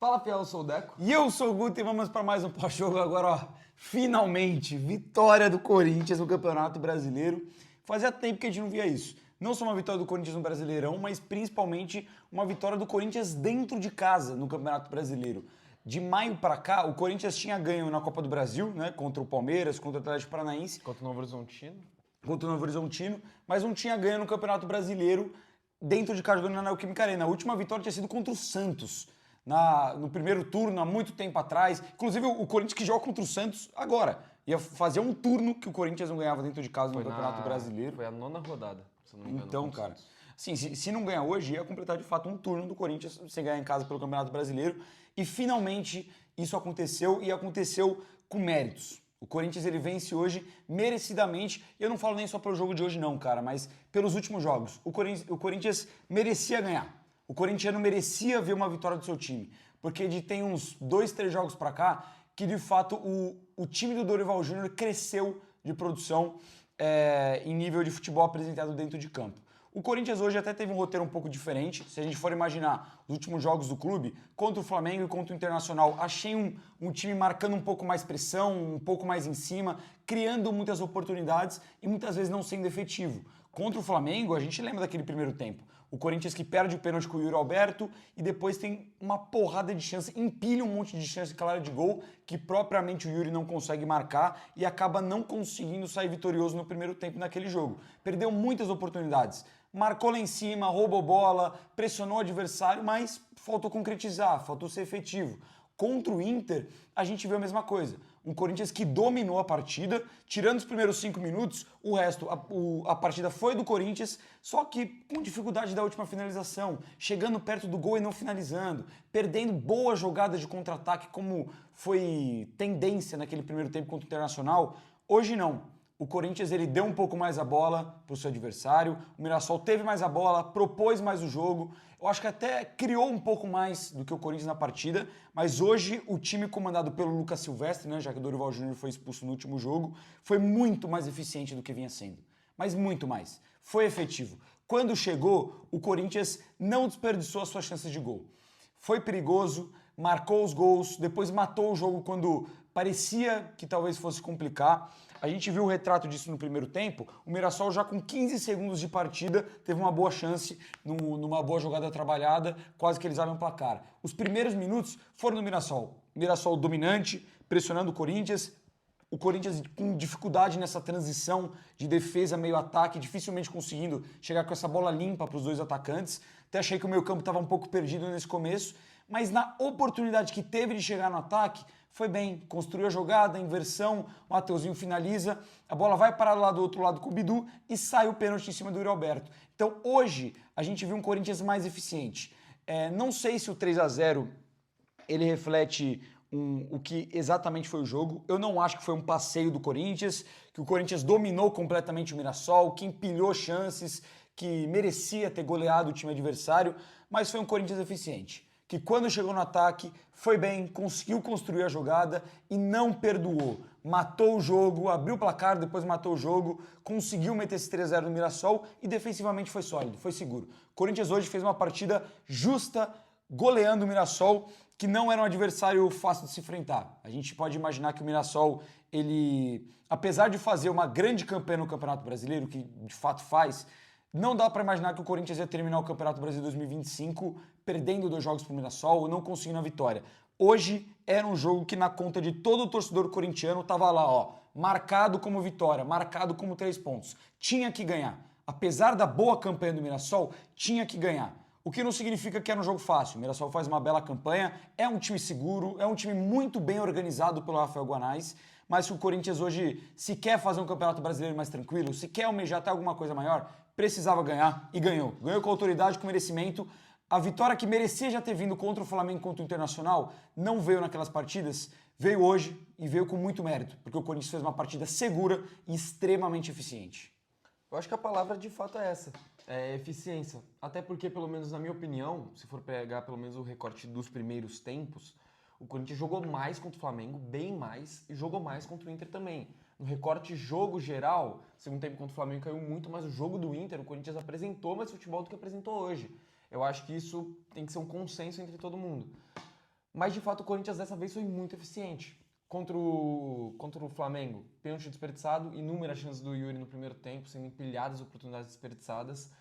Fala, Fiel, eu sou o Deco. E eu sou o Guto e vamos para mais um pós-jogo agora, ó. Finalmente, vitória do Corinthians no Campeonato Brasileiro. Fazia tempo que a gente não via isso. Não só uma vitória do Corinthians no Brasileirão, mas principalmente uma vitória do Corinthians dentro de casa no Campeonato Brasileiro. De maio para cá, o Corinthians tinha ganho na Copa do Brasil, né, contra o Palmeiras, contra o Atlético Paranaense. Contra o Novo Horizontino. Contra o Novo Horizontino, mas não tinha ganho no Campeonato Brasileiro dentro de casa jogando na Neoquímica Arena. A última vitória tinha sido contra o Santos. No primeiro turno, há muito tempo atrás. Inclusive, o Corinthians que joga contra o Santos agora. Ia fazer um turno que o Corinthians não ganhava dentro de casa no Campeonato Brasileiro. Foi a 9ª rodada, se eu não me engano. Então, cara, assim, se não ganhar hoje, ia completar de fato um turno do Corinthians sem ganhar em casa pelo Campeonato Brasileiro. E finalmente isso aconteceu e aconteceu com méritos. O Corinthians ele vence hoje merecidamente. E eu não falo nem só pelo jogo de hoje não, cara, mas pelos últimos jogos. O Corinthians merecia ganhar. O corintiano merecia ver uma vitória do seu time, porque tem uns 2, 3 jogos pra cá que de fato o time do Dorival Júnior cresceu de produção em nível de futebol apresentado dentro de campo. O Corinthians hoje até teve um roteiro um pouco diferente. Se a gente for imaginar os últimos jogos do clube, contra o Flamengo e contra o Internacional, achei um time marcando um pouco mais pressão, um pouco mais em cima, criando muitas oportunidades e muitas vezes não sendo efetivo. Contra o Flamengo, a gente lembra daquele primeiro tempo. O Corinthians que perde o pênalti com o Yuri Alberto e depois tem uma porrada de chance, empilha um monte de chance clara de gol que propriamente o Yuri não consegue marcar e acaba não conseguindo sair vitorioso no primeiro tempo naquele jogo. Perdeu muitas oportunidades. Marcou lá em cima, roubou bola, pressionou o adversário, mas faltou concretizar, faltou ser efetivo. Contra o Inter, a gente viu a mesma coisa. Um Corinthians que dominou a partida, tirando os primeiros 5 minutos, o resto, a partida foi do Corinthians, só que com dificuldade da última finalização, chegando perto do gol e não finalizando, perdendo boas jogadas de contra-ataque, como foi tendência naquele primeiro tempo contra o Internacional. Hoje não. O Corinthians ele deu um pouco mais a bola para o seu adversário, o Mirassol teve mais a bola, propôs mais o jogo, eu acho que até criou um pouco mais do que o Corinthians na partida, mas hoje o time comandado pelo Lucas Silvestre, né, já que o Dorival Júnior foi expulso no último jogo, foi muito mais eficiente do que vinha sendo, mas muito mais. Foi efetivo. Quando chegou, o Corinthians não desperdiçou as suas chances de gol. Foi perigoso, marcou os gols, depois matou o jogo quando parecia que talvez fosse complicar. A gente viu o retrato disso no primeiro tempo. O Mirassol já com 15 segundos de partida teve uma boa chance, numa boa jogada trabalhada, quase que eles abrem o placar. Os primeiros minutos foram do Mirassol. Mirassol dominante, pressionando o Corinthians com dificuldade nessa transição de defesa meio-ataque, dificilmente conseguindo chegar com essa bola limpa para os dois atacantes. Até achei que o meio-campo estava um pouco perdido nesse começo, mas na oportunidade que teve de chegar no ataque, foi bem, construiu a jogada, a inversão, o Mateuzinho finaliza, a bola vai parar lá do outro lado com o Bidu e sai o pênalti em cima do Yuri Alberto. Então hoje a gente viu um Corinthians mais eficiente. Não sei se o 3-0 ele reflete o que exatamente foi o jogo. Eu não acho que foi um passeio do Corinthians, que o Corinthians dominou completamente o Mirassol, que empilhou chances, que merecia ter goleado o time adversário, mas foi um Corinthians eficiente, que quando chegou no ataque foi bem, conseguiu construir a jogada e não perdoou. Matou o jogo, abriu o placar, depois matou o jogo, conseguiu meter esse 3-0 no Mirassol e defensivamente foi sólido, foi seguro. O Corinthians hoje fez uma partida justa, goleando o Mirassol, que não era um adversário fácil de se enfrentar. A gente pode imaginar que o Mirassol, ele, apesar de fazer uma grande campanha no Campeonato Brasileiro, que de fato faz, não dá para imaginar que o Corinthians ia terminar o Campeonato Brasileiro 2025 perdendo 2 jogos para o Mirassol ou não conseguindo a vitória. Hoje era um jogo que na conta de todo o torcedor corintiano estava lá, ó, marcado como vitória, marcado como 3 pontos. Tinha que ganhar. Apesar da boa campanha do Mirassol, tinha que ganhar. O que não significa que era um jogo fácil. O Mirassol faz uma bela campanha, é um time seguro, é um time muito bem organizado pelo Rafael Guanais, mas se o Corinthians hoje, se quer fazer um campeonato brasileiro mais tranquilo, se quer almejar até alguma coisa maior, precisava ganhar e ganhou. Ganhou com autoridade, com merecimento. A vitória que merecia já ter vindo contra o Flamengo, contra o Internacional, não veio naquelas partidas, veio hoje e veio com muito mérito, porque o Corinthians fez uma partida segura e extremamente eficiente. Eu acho que a palavra de fato é essa, é eficiência. Até porque, pelo menos na minha opinião, se for pegar pelo menos o recorte dos primeiros tempos, o Corinthians jogou mais contra o Flamengo, bem mais, e jogou mais contra o Inter também. No recorte jogo geral, segundo tempo contra o Flamengo caiu muito, mas o jogo do Inter, o Corinthians apresentou mais futebol do que apresentou hoje. Eu acho que isso tem que ser um consenso entre todo mundo. Mas, de fato, o Corinthians dessa vez foi muito eficiente. Contra o Flamengo, pênalti desperdiçado, inúmeras chances do Yuri no primeiro tempo, sendo empilhadas oportunidades desperdiçadas.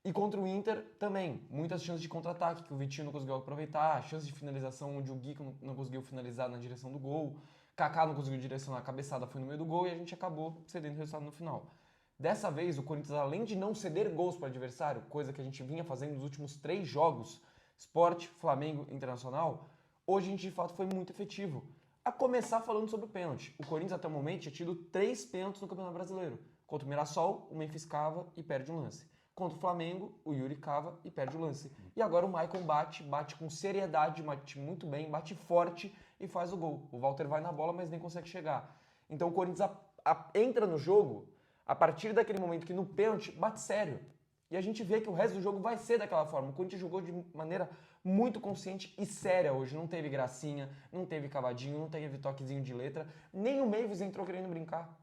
E contra o Inter também, muitas chances de contra-ataque que o Vitinho não conseguiu aproveitar, chances de finalização onde o Gui não conseguiu finalizar na direção do gol, Kaká não conseguiu direcionar a cabeçada, foi no meio do gol e a gente acabou cedendo o resultado no final. Dessa vez, o Corinthians, além de não ceder gols para o adversário, coisa que a gente vinha fazendo nos últimos 3 jogos, Sport, Flamengo, Internacional, hoje a gente de fato foi muito efetivo. A começar falando sobre o pênalti. O Corinthians até o momento tinha tido 3 pênaltis no Campeonato Brasileiro. Contra o Mirassol, o Memphis cava e perde um lance. Contra o Flamengo, o Yuri cava e perde o lance. E agora o Maicon bate com seriedade, bate muito bem, bate forte e faz o gol. O Walter vai na bola, mas nem consegue chegar. Então o Corinthians entra no jogo a partir daquele momento que no pênalti bate sério. E a gente vê que o resto do jogo vai ser daquela forma. O Corinthians jogou de maneira muito consciente e séria hoje. Não teve gracinha, não teve cavadinho, não teve toquezinho de letra. Nem o Mavis entrou querendo brincar.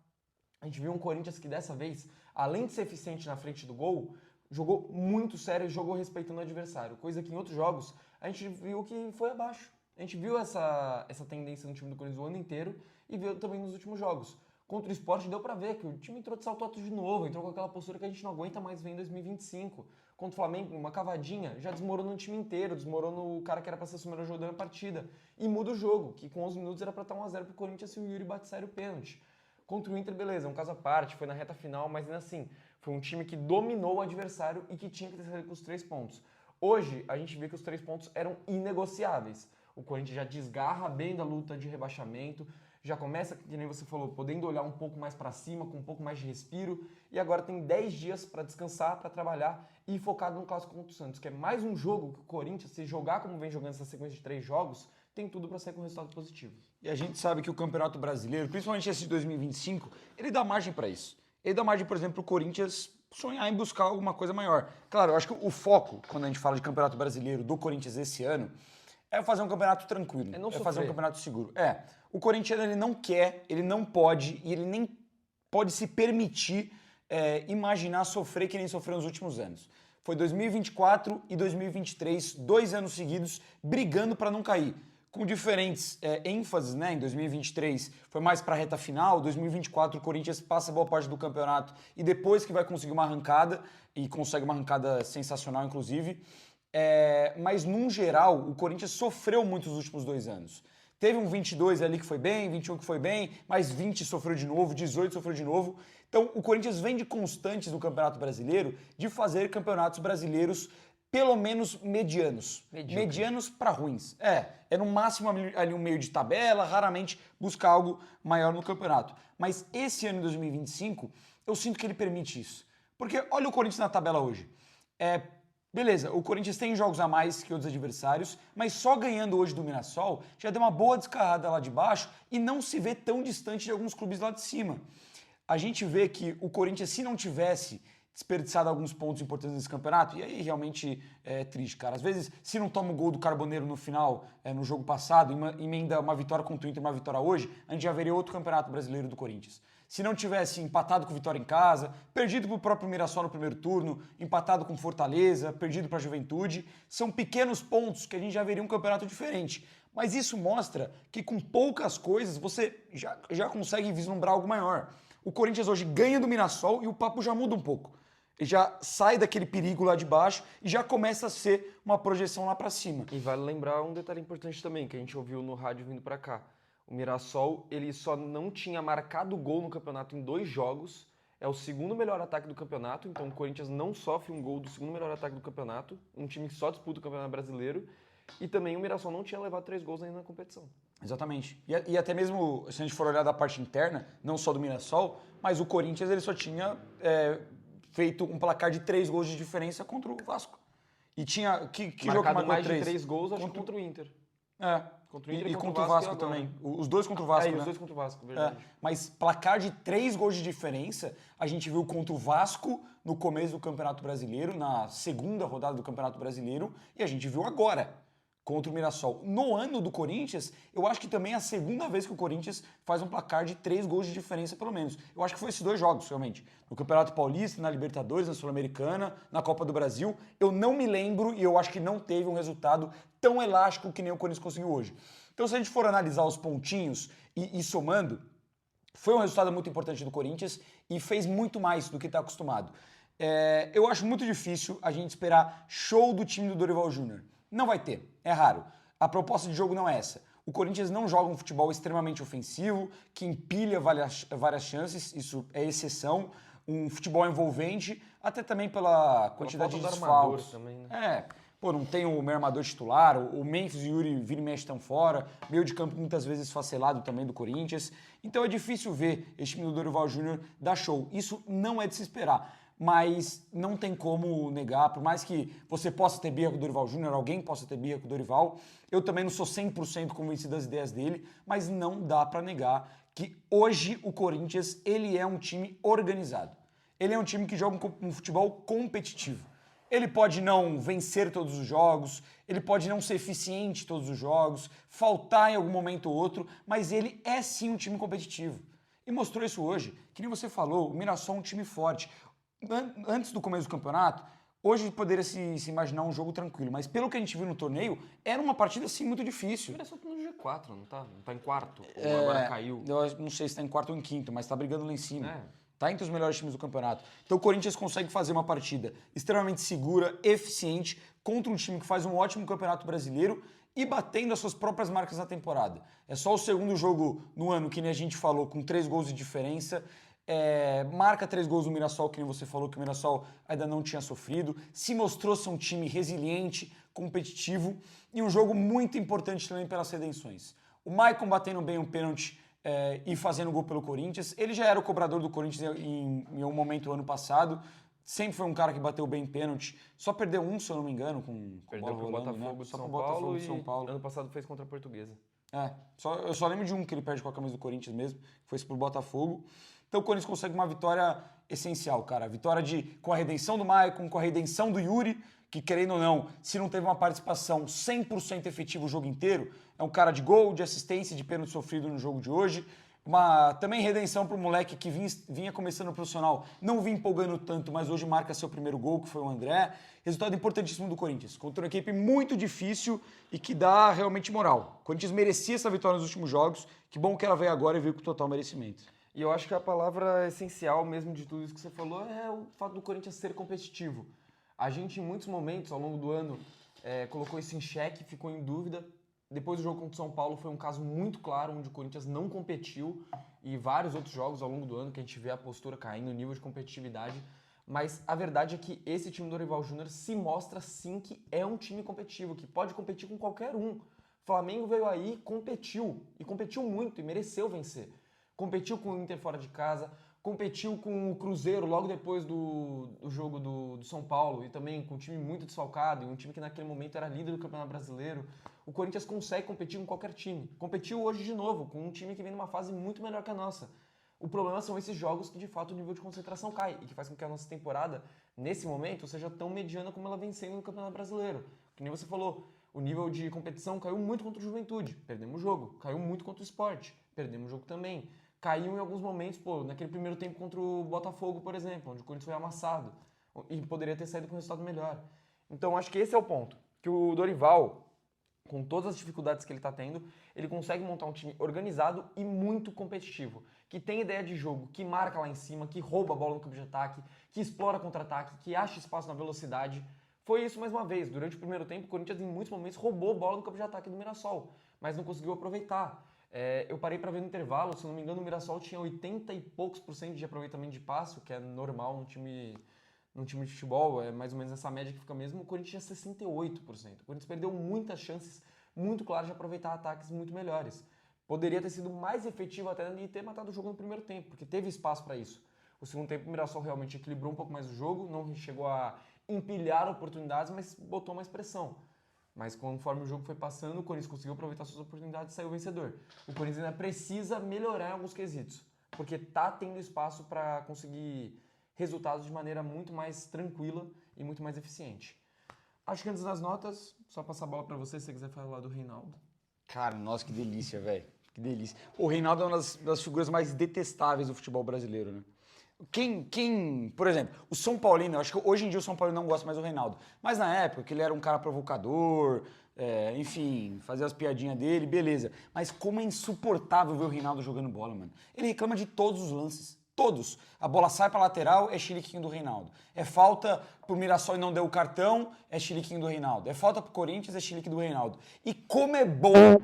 A gente viu um Corinthians que dessa vez, além de ser eficiente na frente do gol, jogou muito sério e jogou respeitando o adversário. Coisa que em outros jogos a gente viu que foi abaixo. A gente viu essa tendência no time do Corinthians o ano inteiro e viu também nos últimos jogos. Contra o Sport deu pra ver que o time entrou de salto alto de novo, entrou com aquela postura que a gente não aguenta mais ver em 2025. Contra o Flamengo, uma cavadinha, já desmorona o time inteiro, desmorona o cara que era pra ser o melhor jogador na partida. E muda o jogo, que com 11 minutos era pra estar 1-0 pro Corinthians se o Yuri bate sério o pênalti. Contra o Inter, beleza, é um caso à parte, foi na reta final, mas ainda assim, foi um time que dominou o adversário e que tinha que ter saído com os 3 pontos. Hoje, a gente vê que os 3 pontos eram inegociáveis. O Corinthians já desgarra bem da luta de rebaixamento, já começa, que nem você falou, podendo olhar um pouco mais para cima, com um pouco mais de respiro, e agora tem 10 dias para descansar, para trabalhar e focado no clássico contra o Santos, que é mais um jogo que o Corinthians, se jogar como vem jogando essa sequência de 3 jogos, tem tudo para sair com resultado positivo. E a gente sabe que o Campeonato Brasileiro, principalmente esse de 2025, ele dá margem para isso. Ele dá margem, por exemplo, para o Corinthians sonhar em buscar alguma coisa maior. Claro, eu acho que o foco, quando a gente fala de Campeonato Brasileiro do Corinthians esse ano, é fazer um campeonato tranquilo, é fazer um campeonato seguro. O Corinthians ele não quer, ele não pode e ele nem pode se permitir imaginar sofrer que nem sofreu nos últimos anos. Foi 2024 e 2023, 2 anos seguidos, brigando para não cair. Com diferentes ênfases, né? Em 2023 foi mais para a reta final, 2024 o Corinthians passa boa parte do campeonato e depois que vai conseguir uma arrancada, e consegue uma arrancada sensacional inclusive, mas num geral o Corinthians sofreu muito nos últimos 2 anos. Teve um 22 ali que foi bem, 21 que foi bem, mas 20 sofreu de novo, 18 sofreu de novo. Então o Corinthians vem de constantes no Campeonato Brasileiro de fazer campeonatos brasileiros pelo menos medianos. Medianos para ruins. É no máximo ali um meio de tabela, raramente buscar algo maior no campeonato. Mas esse ano de 2025, eu sinto que ele permite isso. Porque olha o Corinthians na tabela hoje. Beleza, o Corinthians tem jogos a mais que outros adversários, mas só ganhando hoje do Mirassol já deu uma boa descarrada lá de baixo e não se vê tão distante de alguns clubes lá de cima. A gente vê que o Corinthians, se não tivesse desperdiçado alguns pontos importantes nesse campeonato, e aí realmente é triste, cara. Às vezes, se não toma o gol do Carboneiro no final, no jogo passado, emenda uma vitória contra o Inter, uma vitória hoje, a gente já veria outro campeonato brasileiro do Corinthians. Se não tivesse empatado com o Vitória em casa, perdido para o próprio Mirassol no primeiro turno, empatado com Fortaleza, perdido para a Juventude, são pequenos pontos que a gente já veria um campeonato diferente. Mas isso mostra que com poucas coisas você já consegue vislumbrar algo maior. O Corinthians hoje ganha do Mirassol e o papo já muda um pouco. Ele já sai daquele perigo lá de baixo e já começa a ser uma projeção lá para cima. E vale lembrar um detalhe importante também, que a gente ouviu no rádio vindo para cá. O Mirassol, ele só não tinha marcado gol no campeonato em 2 jogos. É o segundo melhor ataque do campeonato, então o Corinthians não sofre um gol do segundo melhor ataque do campeonato. Um time que só disputa o Campeonato Brasileiro. E também o Mirassol não tinha levado 3 gols ainda na competição. Exatamente. E até mesmo, se a gente for olhar da parte interna, não só do Mirassol, mas o Corinthians ele só tinha feito um placar de 3 gols de diferença contra o Vasco. E tinha... Que jogo que marcou mais de 3 gols, acho que contra o Inter. Contra o Inter e contra o Vasco também. Os 2 contra o Vasco, né? Os 2 contra o Vasco, verdade. Mas placar de 3 gols de diferença, a gente viu contra o Vasco no começo do Campeonato Brasileiro, na segunda rodada do Campeonato Brasileiro, e a gente viu agora, contra o Mirassol. No ano do Corinthians, eu acho que também é a segunda vez que o Corinthians faz um placar de 3 gols de diferença, pelo menos. Eu acho que foi esses 2 jogos, realmente. No Campeonato Paulista, na Libertadores, na Sul-Americana, na Copa do Brasil. Eu não me lembro e eu acho que não teve um resultado tão elástico que nem o Corinthians conseguiu hoje. Então, se a gente for analisar os pontinhos e somando, foi um resultado muito importante do Corinthians e fez muito mais do que está acostumado. Eu acho muito difícil a gente esperar show do time do Dorival Júnior. Não vai ter, é raro. A proposta de jogo não é essa. O Corinthians não joga um futebol extremamente ofensivo, que empilha várias chances, isso é exceção. Um futebol envolvente, até também pela quantidade de desfalques. Também, né? Não tem o meu armador titular, o Memphis e o Yuri vira e mexe estão fora, meio de campo muitas vezes esfacelado também do Corinthians. Então é difícil ver esse time do Dorival Júnior dar show. Isso não é de se esperar. Mas não tem como negar, por mais que você possa ter birra com o Dorival Júnior, alguém possa ter birra com o Dorival, eu também não sou 100% convencido das ideias dele, mas não dá para negar que hoje o Corinthians ele é um time organizado. Ele é um time que joga um futebol competitivo. Ele pode não vencer todos os jogos, ele pode não ser eficiente em todos os jogos, faltar em algum momento ou outro, mas ele é sim um time competitivo. E mostrou isso hoje, que nem você falou, o Mirassol é um time forte. Antes do começo do campeonato, hoje poderia se imaginar um jogo tranquilo, mas pelo que a gente viu no torneio, era uma partida assim muito difícil. O Mirassol tá no G4, não tá? Não tá em quarto? Ou agora caiu? Eu não sei se está em quarto ou em quinto, mas está brigando lá em cima. É. Tá entre os melhores times do campeonato. Então o Corinthians consegue fazer uma partida extremamente segura, eficiente, contra um time que faz um ótimo campeonato brasileiro e batendo as suas próprias marcas na temporada. É só o segundo jogo no ano, que nem a gente falou, com 3 gols de diferença. Marca 3 gols no Mirassol, que nem você falou que o Mirassol ainda não tinha sofrido. Se mostrou ser um time resiliente, competitivo e um jogo muito importante também pelas redenções. O Maicon batendo bem um pênalti e fazendo gol pelo Corinthians. Ele já era o cobrador do Corinthians em um momento ano passado. Sempre foi um cara que bateu bem pênalti. Só perdeu um, se eu não me engano, com Perdeu bola pro rolando, Botafogo né? de Só São pro Botafogo Paulo de São Paulo. ano passado fez contra a Portuguesa. Eu só lembro de um que ele perde com a camisa do Corinthians mesmo, que foi esse pro Botafogo. Então o Corinthians consegue uma vitória essencial, cara. Vitória com a redenção do Maicon, com a redenção do Yuri, que querendo ou não, se não teve uma participação 100% efetiva o jogo inteiro, é um cara de gol, de assistência, de pênalti sofrido no jogo de hoje. Também redenção pro moleque que vinha começando no profissional, não vinha empolgando tanto, mas hoje marca seu primeiro gol, que foi o André. Resultado importantíssimo do Corinthians, contra uma equipe muito difícil e que dá realmente moral. O Corinthians merecia essa vitória nos últimos jogos, que bom que ela veio agora e veio com total merecimento. E eu acho que a palavra essencial mesmo de tudo isso que você falou é o fato do Corinthians ser competitivo. A gente, em muitos momentos, ao longo do ano, colocou isso em xeque, ficou em dúvida. Depois do jogo contra o São Paulo foi um caso muito claro, onde o Corinthians não competiu, e vários outros jogos ao longo do ano que a gente vê a postura caindo, o nível de competitividade. Mas a verdade é que esse time do Dorival Júnior se mostra sim que é um time competitivo, que pode competir com qualquer um. O Flamengo veio aí, competiu, e competiu muito, e mereceu vencer. Competiu com o Inter fora de casa, competiu com o Cruzeiro logo depois do jogo do São Paulo, e também com um time muito desfalcado, e um time que naquele momento era líder do Campeonato Brasileiro. O Corinthians consegue competir com qualquer time. Competiu hoje de novo, com um time que vem numa fase muito melhor que a nossa. O problema são esses jogos que de fato o nível de concentração cai, e que faz com que a nossa temporada, nesse momento, seja tão mediana como ela vem sendo no Campeonato Brasileiro. Que nem você falou, o nível de competição caiu muito contra o Juventude, perdemos o jogo. Caiu muito contra o Sport, perdemos o jogo também. Caiu em alguns momentos, naquele primeiro tempo contra o Botafogo, por exemplo, onde o Corinthians foi amassado e poderia ter saído com um resultado melhor. Então, acho que esse é o ponto, que o Dorival, com todas as dificuldades que ele está tendo, ele consegue montar um time organizado e muito competitivo, que tem ideia de jogo, que marca lá em cima, que rouba a bola no campo de ataque, que explora contra-ataque, que acha espaço na velocidade. Foi isso mais uma vez. Durante o primeiro tempo, o Corinthians em muitos momentos roubou a bola no campo de ataque do Mirassol, mas não conseguiu aproveitar. Eu parei para ver no intervalo, se não me engano, o Mirassol tinha 80 e poucos % de aproveitamento de passe, o que é normal num time de futebol, é mais ou menos essa média que fica mesmo. O Corinthians tinha 68%. O Corinthians perdeu muitas chances muito claras de aproveitar ataques muito melhores. Poderia ter sido mais efetivo até de ter matado o jogo no primeiro tempo, porque teve espaço para isso. O segundo tempo, o Mirassol realmente equilibrou um pouco mais o jogo, não chegou a empilhar oportunidades, mas botou mais pressão. Mas conforme o jogo foi passando, o Corinthians conseguiu aproveitar suas oportunidades e saiu vencedor. O Corinthians ainda precisa melhorar em alguns quesitos, porque tá tendo espaço para conseguir resultados de maneira muito mais tranquila e muito mais eficiente. Acho que antes das notas, só passar a bola pra você se você quiser falar do Reinaldo. Cara, nossa, que delícia, velho. Que delícia. O Reinaldo é uma das figuras mais detestáveis do futebol brasileiro, né? Por exemplo, o São Paulino, eu acho que hoje em dia o São Paulo não gosta mais do Reinaldo. Mas na época, que ele era um cara provocador, enfim, fazia as piadinhas dele, beleza. Mas como é insuportável ver o Reinaldo jogando bola, mano. Ele reclama de todos os lances. Todos. A bola sai pra lateral, é chiliquinho do Reinaldo. É falta pro Mirassol e não deu o cartão, é chiliquinho do Reinaldo. É falta pro Corinthians, é chilique do Reinaldo. E como é bom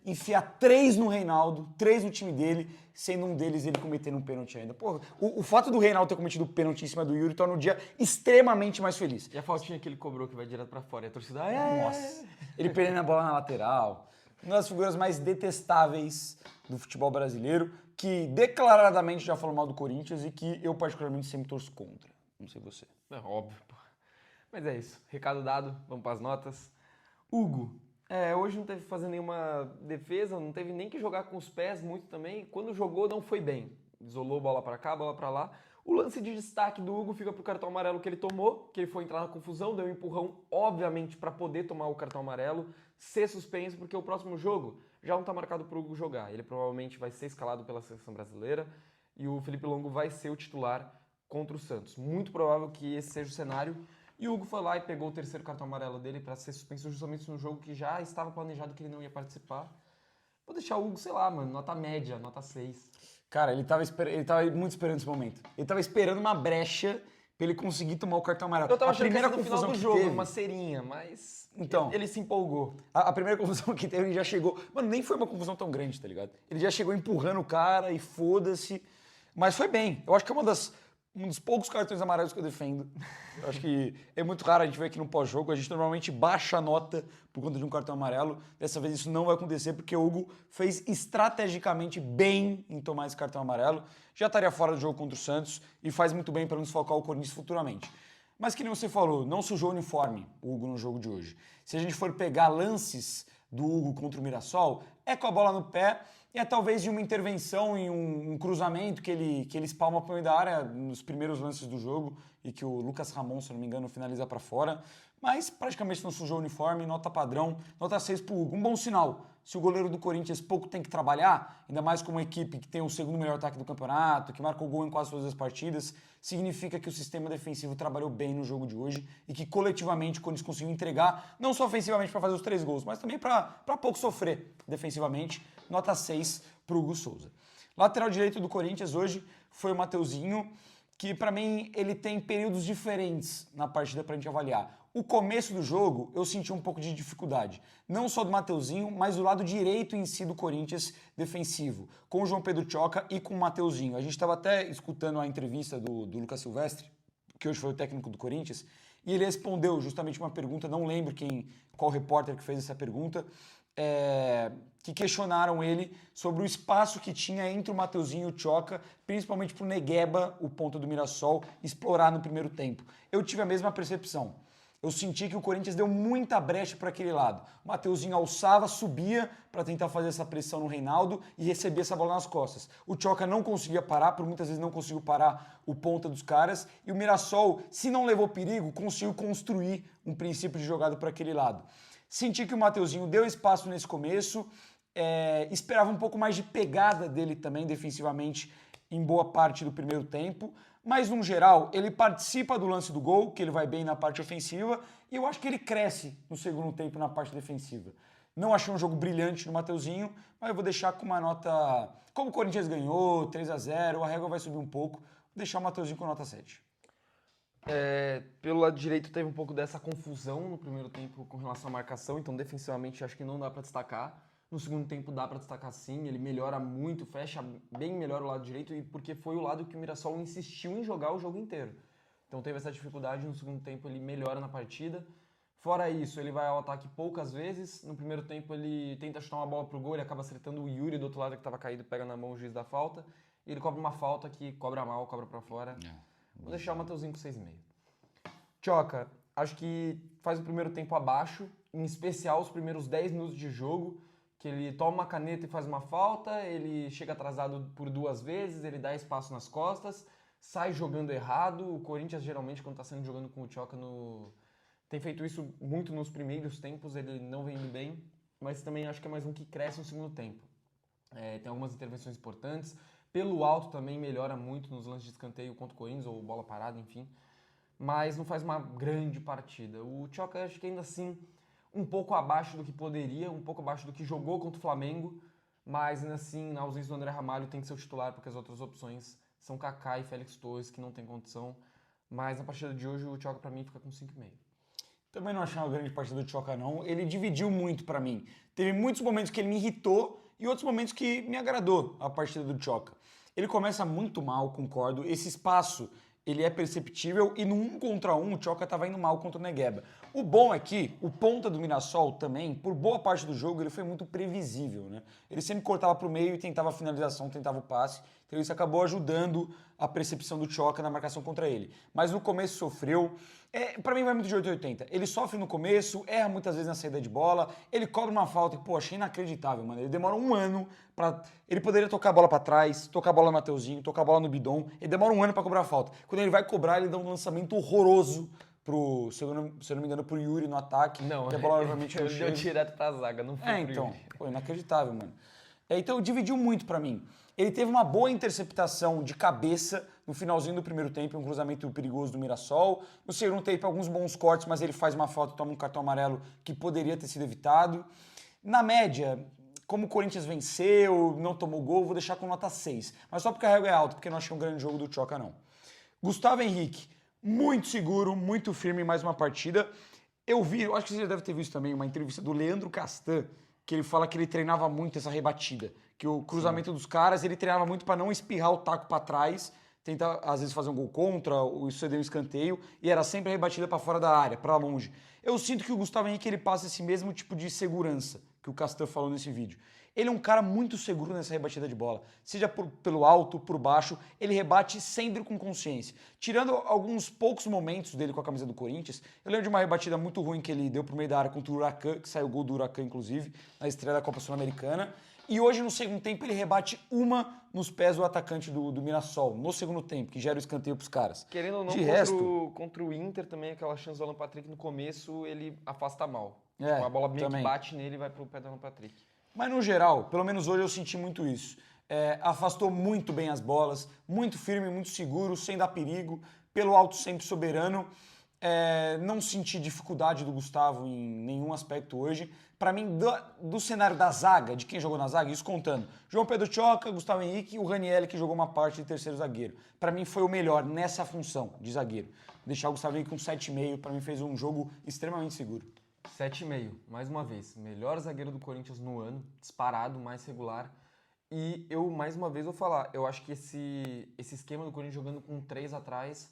enfiar 3 no Reinaldo, 3 no time dele, sendo um deles ele cometendo um pênalti ainda. Porra, o fato do Reinaldo ter cometido o pênalti em cima do Yuri torna o dia extremamente mais feliz. E a faltinha que ele cobrou que vai direto pra fora. E a torcida, Nossa, ele perdendo a bola na lateral. Uma das figuras mais detestáveis do futebol brasileiro, que declaradamente já falou mal do Corinthians e que eu particularmente sempre torço contra. Não sei você. É óbvio, pô. Mas é isso. Recado dado, vamos pras notas. Hugo, hoje não teve que fazer nenhuma defesa, não teve nem que jogar com os pés muito também. Quando jogou, não foi bem. Isolou bola pra cá, bola pra lá. O lance de destaque do Hugo fica pro cartão amarelo que ele tomou, que ele foi entrar na confusão, deu um empurrão, obviamente, pra poder tomar o cartão amarelo, ser suspenso, porque o próximo jogo já não tá marcado pro Hugo jogar. Ele provavelmente vai ser escalado pela seleção brasileira e o Felipe Longo vai ser o titular contra o Santos. Muito provável que esse seja o cenário. E o Hugo foi lá e pegou o terceiro cartão amarelo dele para ser suspenso justamente no jogo que já estava planejado que ele não ia participar. Vou deixar o Hugo, sei lá, mano, nota média, nota 6. Cara, ele tava muito esperando esse momento. Ele tava esperando uma brecha pra ele conseguir tomar o cartão amarelo. Eu tava A achando primeira que ia ser no final confusão do que jogo, teve, uma cerinha, mas Então. ele se empolgou. a primeira confusão que teve, ele já chegou. Mano, nem foi uma confusão tão grande, tá ligado? Ele já chegou empurrando o cara e foda-se. Mas foi bem. Eu acho que é um dos poucos cartões amarelos que eu defendo. Eu acho que é muito raro a gente ver aqui no pós-jogo. A gente normalmente baixa a nota por conta de um cartão amarelo. Dessa vez isso não vai acontecer porque o Hugo fez estrategicamente bem em tomar esse cartão amarelo. Já estaria fora do jogo contra o Santos e faz muito bem para não desfalcar o Corinthians futuramente. Mas que nem você falou, não sujou o uniforme o Hugo no jogo de hoje. Se a gente for pegar lances do Hugo contra o Mirassol, é com a bola no pé e é talvez de uma intervenção em um cruzamento que ele espalma para o meio da área nos primeiros lances do jogo e que o Lucas Ramon, se não me engano, finaliza para fora. Mas praticamente não sujou o uniforme, nota padrão, nota 6 para o Hugo. Um bom sinal. Se o goleiro do Corinthians pouco tem que trabalhar, ainda mais com uma equipe que tem o segundo melhor ataque do campeonato, que marcou gol em quase todas as partidas, significa que o sistema defensivo trabalhou bem no jogo de hoje e que coletivamente o Corinthians conseguiu entregar, não só ofensivamente para fazer os 3 gols, mas também para pouco sofrer defensivamente. Nota 6 para o Hugo Souza. Lateral direito do Corinthians hoje foi o Mateuzinho, que para mim ele tem períodos diferentes na partida para a gente avaliar. O começo do jogo eu senti um pouco de dificuldade, não só do Mateuzinho, mas do lado direito em si do Corinthians defensivo, com o João Pedro Tchoca e com o Mateuzinho. A gente estava até escutando a entrevista do Lucas Silvestre, que hoje foi o técnico do Corinthians, e ele respondeu justamente uma pergunta, não lembro qual repórter que fez essa pergunta, que questionaram ele sobre o espaço que tinha entre o Mateuzinho e o Tchoca, principalmente para o Negueba, o ponta do Mirassol, explorar no primeiro tempo. Eu tive a mesma percepção. Eu senti que o Corinthians deu muita brecha para aquele lado. O Mateuzinho alçava, subia para tentar fazer essa pressão no Reinaldo e receber essa bola nas costas. O Tchoca não conseguia parar, por muitas vezes não conseguiu parar o ponta dos caras. E o Mirassol, se não levou perigo, conseguiu construir um princípio de jogada para aquele lado. Senti que o Mateuzinho deu espaço nesse começo, esperava um pouco mais de pegada dele também defensivamente em boa parte do primeiro tempo, mas no geral ele participa do lance do gol, que ele vai bem na parte ofensiva, e eu acho que ele cresce no segundo tempo na parte defensiva. Não achei um jogo brilhante no Mateuzinho, mas eu vou deixar com uma nota... Como o Corinthians ganhou, 3-0, a régua vai subir um pouco, vou deixar o Mateuzinho com nota 7. Pelo lado direito teve um pouco dessa confusão no primeiro tempo com relação à marcação, então defensivamente acho que não dá para destacar. No segundo tempo dá para destacar sim, ele melhora muito, fecha bem melhor o lado direito, e porque foi o lado que o Mirassol insistiu em jogar o jogo inteiro. Então teve essa dificuldade, no segundo tempo ele melhora na partida. Fora isso, ele vai ao ataque poucas vezes. No primeiro tempo ele tenta chutar uma bola pro gol, ele acaba acertando o Yuri do outro lado que estava caído, pega na mão o juiz da falta. E ele cobra uma falta que cobra mal, cobra para fora. Vou deixar o Mateuzinho com 6,5. Tchoca, acho que faz o primeiro tempo abaixo, em especial os primeiros 10 minutos de jogo, que ele toma uma caneta e faz uma falta, ele chega atrasado por 2 vezes, ele dá espaço nas costas, sai jogando errado. O Corinthians geralmente, quando está saindo jogando com o Tchoca Tem feito isso muito nos primeiros tempos, ele não vem indo bem, mas também acho que é mais um que cresce no segundo tempo. Tem algumas intervenções importantes. Pelo alto também melhora muito nos lances de escanteio contra o Corinthians, ou bola parada, enfim. Mas não faz uma grande partida. O Tchoka acho que ainda assim um pouco abaixo do que poderia, um pouco abaixo do que jogou contra o Flamengo, mas ainda assim, na ausência do André Ramalho, tem que ser o titular, porque as outras opções são Kaká e Félix Torres, que não tem condição. Mas na partida de hoje, o Tchoka pra mim fica com 5,5. Também não achei uma grande partida do Tchoka, não. Ele dividiu muito pra mim. Teve muitos momentos que ele me irritou e outros momentos que me agradou a partida do Tchoka. Ele começa muito mal, concordo. Esse espaço, ele é perceptível e no 1 contra 1 o Tchoka estava indo mal contra o Negueba. O bom é que o ponta do Mirassol também, por boa parte do jogo, ele foi muito previsível, né? Ele sempre cortava pro meio e tentava a finalização, tentava o passe. Então isso acabou ajudando a percepção do Tchoka na marcação contra ele. Mas no começo sofreu. Pra mim vai muito de 880. Ele sofre no começo, erra muitas vezes na saída de bola, ele cobra uma falta que, pô, achei inacreditável, mano. Ele demora um ano pra... Ele poderia tocar a bola pra trás, tocar a bola no Mateuzinho, tocar a bola no Bidon. Ele demora um ano pra cobrar a falta. Quando ele vai cobrar, ele dá um lançamento horroroso pro, se eu não me engano, pro Yuri no ataque. Não, que a bola obviamente não ele deu chega. direto pra zaga, não foi pro Então, Yuri. pô, inacreditável, mano. Então dividiu muito pra mim. Ele teve uma boa interceptação de cabeça no finalzinho do primeiro tempo, um cruzamento perigoso do Mirassol. No segundo tempo, alguns bons cortes, mas ele faz uma falta e toma um cartão amarelo que poderia ter sido evitado. Na média, como o Corinthians venceu, não tomou gol, vou deixar com nota 6. Mas só porque a régua é alta, porque eu não achei um grande jogo do Tchoka, não. Gustavo Henrique, muito seguro, muito firme em mais uma partida. Eu acho que você já deve ter visto também uma entrevista do Leandro Castan, que ele fala que ele treinava muito essa rebatida, que o cruzamento dos caras, ele treinava muito para não espirrar o taco para trás, tentar às vezes fazer um gol contra, ou ceder um escanteio, e era sempre a rebatida para fora da área, para longe. Eu sinto que o Gustavo Henrique ele passa esse mesmo tipo de segurança que o Castan falou nesse vídeo. Ele é um cara muito seguro nessa rebatida de bola. Seja pelo alto, por baixo, ele rebate sempre com consciência. Tirando alguns poucos momentos dele com a camisa do Corinthians, eu lembro de uma rebatida muito ruim que ele deu pro meio da área contra o Huracan, que saiu o gol do Huracan, inclusive, na estreia da Copa Sul-Americana. E hoje, no segundo tempo, ele rebate uma nos pés do atacante do Mirassol, no segundo tempo, que gera o escanteio pros caras. Querendo ou não, contra o Inter também, aquela chance do Alan Patrick no começo, ele afasta mal. Tipo, a bola meio também. que bate nele e vai pro pé do Alan Patrick. Mas no geral, pelo menos hoje eu senti muito isso. Afastou muito bem as bolas, muito firme, muito seguro, sem dar perigo, pelo alto sempre soberano. Não senti dificuldade do Gustavo em nenhum aspecto hoje. Para mim, do cenário da zaga, de quem jogou na zaga, isso contando. João Pedro Tchoka, Gustavo Henrique e o Ranieri, que jogou uma parte de terceiro zagueiro. Para mim foi o melhor nessa função de zagueiro. Deixar o Gustavo Henrique com 7,5, para mim fez um jogo extremamente seguro. 7,5, mais uma vez. Melhor zagueiro do Corinthians no ano, disparado, mais regular. E eu, mais uma vez, vou falar, eu acho que esse esquema do Corinthians jogando com 3 atrás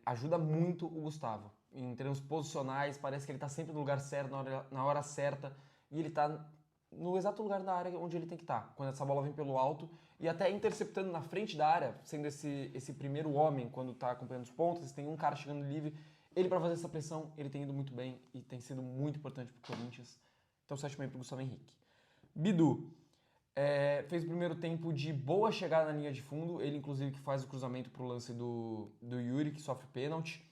ajuda muito o Gustavo. Em termos posicionais, parece que ele está sempre no lugar certo, na hora certa, e ele está no exato lugar da área onde ele tem que estar, quando essa bola vem pelo alto, e até interceptando na frente da área, sendo esse primeiro homem quando está acompanhando os pontos, tem um cara chegando livre, ele para fazer essa pressão, ele tem ido muito bem e tem sido muito importante para o Corinthians. Então 7,5 para o Gustavo Henrique. Bidu fez o primeiro tempo de boa chegada na linha de fundo, ele inclusive que faz o cruzamento para o lance do Yuri, que sofre pênalti.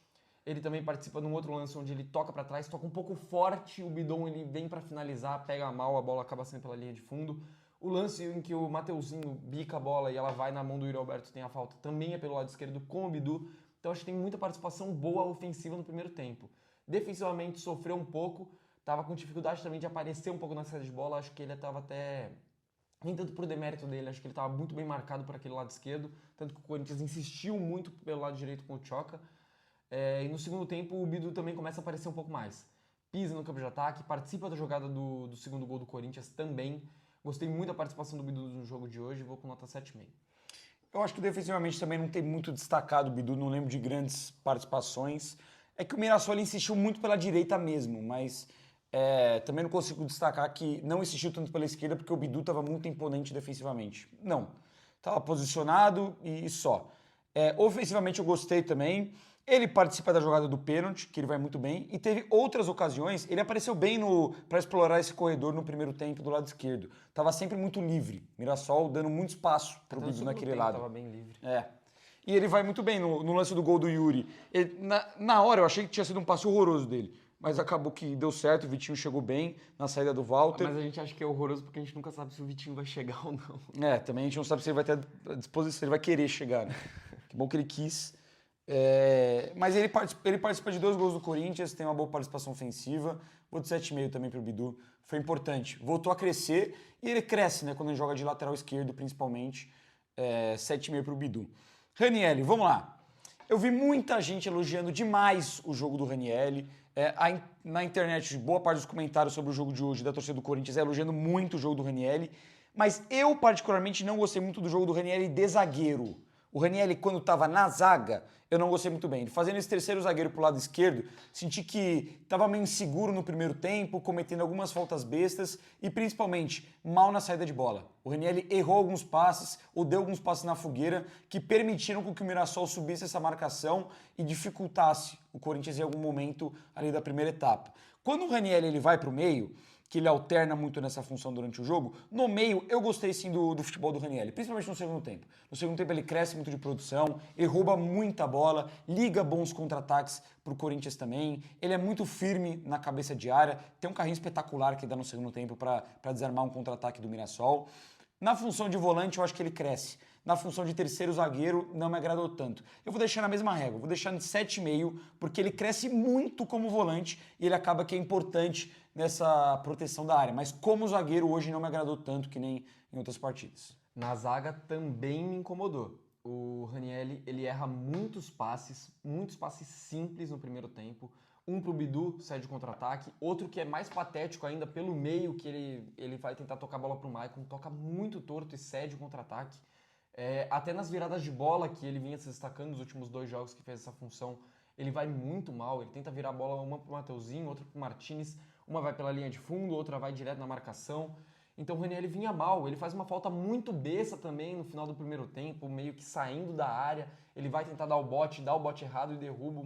Ele também participa de um outro lance onde ele toca para trás, toca um pouco forte, o Bidon ele vem para finalizar, pega mal, a bola acaba saindo pela linha de fundo. O lance em que o Mateuzinho bica a bola e ela vai na mão do Yuri Alberto, tem a falta, também é pelo lado esquerdo com o Bidu. Então acho que tem muita participação boa ofensiva no primeiro tempo. Defensivamente sofreu um pouco, estava com dificuldade também de aparecer um pouco na saída de bola, acho que ele estava até... Nem tanto por demérito dele, acho que ele estava muito bem marcado por aquele lado esquerdo, tanto que o Corinthians insistiu muito pelo lado direito com o Tchoka. E no segundo tempo o Bidu também começa a aparecer um pouco mais. Pisa no campo de ataque, participa da jogada do segundo gol do Corinthians também. Gostei muito da participação do Bidu no jogo de hoje, vou com nota 7,5. Eu acho que defensivamente também não tem muito destacado o Bidu, não lembro de grandes participações. É que o Mirassol insistiu muito pela direita mesmo, mas também não consigo destacar que não insistiu tanto pela esquerda porque o Bidu estava muito imponente defensivamente. Não, estava posicionado e só. Ofensivamente eu gostei também. Ele participa da jogada do pênalti, que ele vai muito bem, e teve outras ocasiões, ele apareceu bem para explorar esse corredor no primeiro tempo do lado esquerdo. Tava sempre muito livre, Mirassol dando muito espaço pro Bidu naquele lado. Tava bem livre. e ele vai muito bem no lance do gol do Yuri. Na hora eu achei que tinha sido um passe horroroso dele, mas acabou que deu certo, o Vitinho chegou bem na saída do Walter. Mas a gente acha que é horroroso porque a gente nunca sabe se o Vitinho vai chegar ou não. Também a gente não sabe se ele vai ter a disposição, se ele vai querer chegar, né? Que bom que ele quis. Mas ele participa de 2 gols do Corinthians, tem uma boa participação ofensiva. Vou de 7,5 também para o Bidu. Foi importante. Voltou a crescer e ele cresce, né? Quando ele joga de lateral esquerdo, principalmente. 7,5 para o Bidu. Ranieri, vamos lá. Eu vi muita gente elogiando demais o jogo do Ranieri. Na internet, boa parte dos comentários sobre o jogo de hoje da torcida do Corinthians elogiando muito o jogo do Ranieri. Mas eu, particularmente, não gostei muito do jogo do Ranieri de zagueiro. O Ranieri, quando estava na zaga, eu não gostei muito bem. Fazendo esse terceiro zagueiro pro lado esquerdo, senti que estava meio inseguro no primeiro tempo, cometendo algumas faltas bestas e, principalmente, mal na saída de bola. O Ranieri errou alguns passes, ou deu alguns passes na fogueira, que permitiram que o Mirassol subisse essa marcação e dificultasse o Corinthians em algum momento ali da primeira etapa. Quando o Ranieri ele vai para o meio, que ele alterna muito nessa função durante o jogo, no meio eu gostei sim do futebol do Ranieri, principalmente no segundo tempo. No segundo tempo ele cresce muito de produção, ele rouba muita bola, liga bons contra-ataques pro Corinthians também, ele é muito firme na cabeça de área, tem um carrinho espetacular que dá no segundo tempo para desarmar um contra-ataque do Mirassol. Na função de volante eu acho que ele cresce. Na função de terceiro zagueiro, não me agradou tanto. Eu vou deixar na mesma régua, vou deixar em 7,5, porque ele cresce muito como volante e ele acaba que é importante nessa proteção da área. Mas como zagueiro, hoje não me agradou tanto que nem em outras partidas. Na zaga também me incomodou. O Ranieri, ele erra muitos passes simples no primeiro tempo. Um pro Bidu, sai de contra-ataque. Outro que é mais patético ainda, pelo meio, que ele vai tentar tocar a bola pro Maicon. Toca muito torto e cede o contra-ataque. Até nas viradas de bola que ele vinha se destacando nos últimos 2 jogos que fez essa função, ele vai muito mal. Ele tenta virar a bola uma pro Mateuzinho, outra pro Martinez. Uma vai pela linha de fundo, outra vai direto na marcação. Então o Ranieri vinha mal, ele faz uma falta muito besta também no final do primeiro tempo, meio que saindo da área. Ele vai tentar dar o bote errado e derruba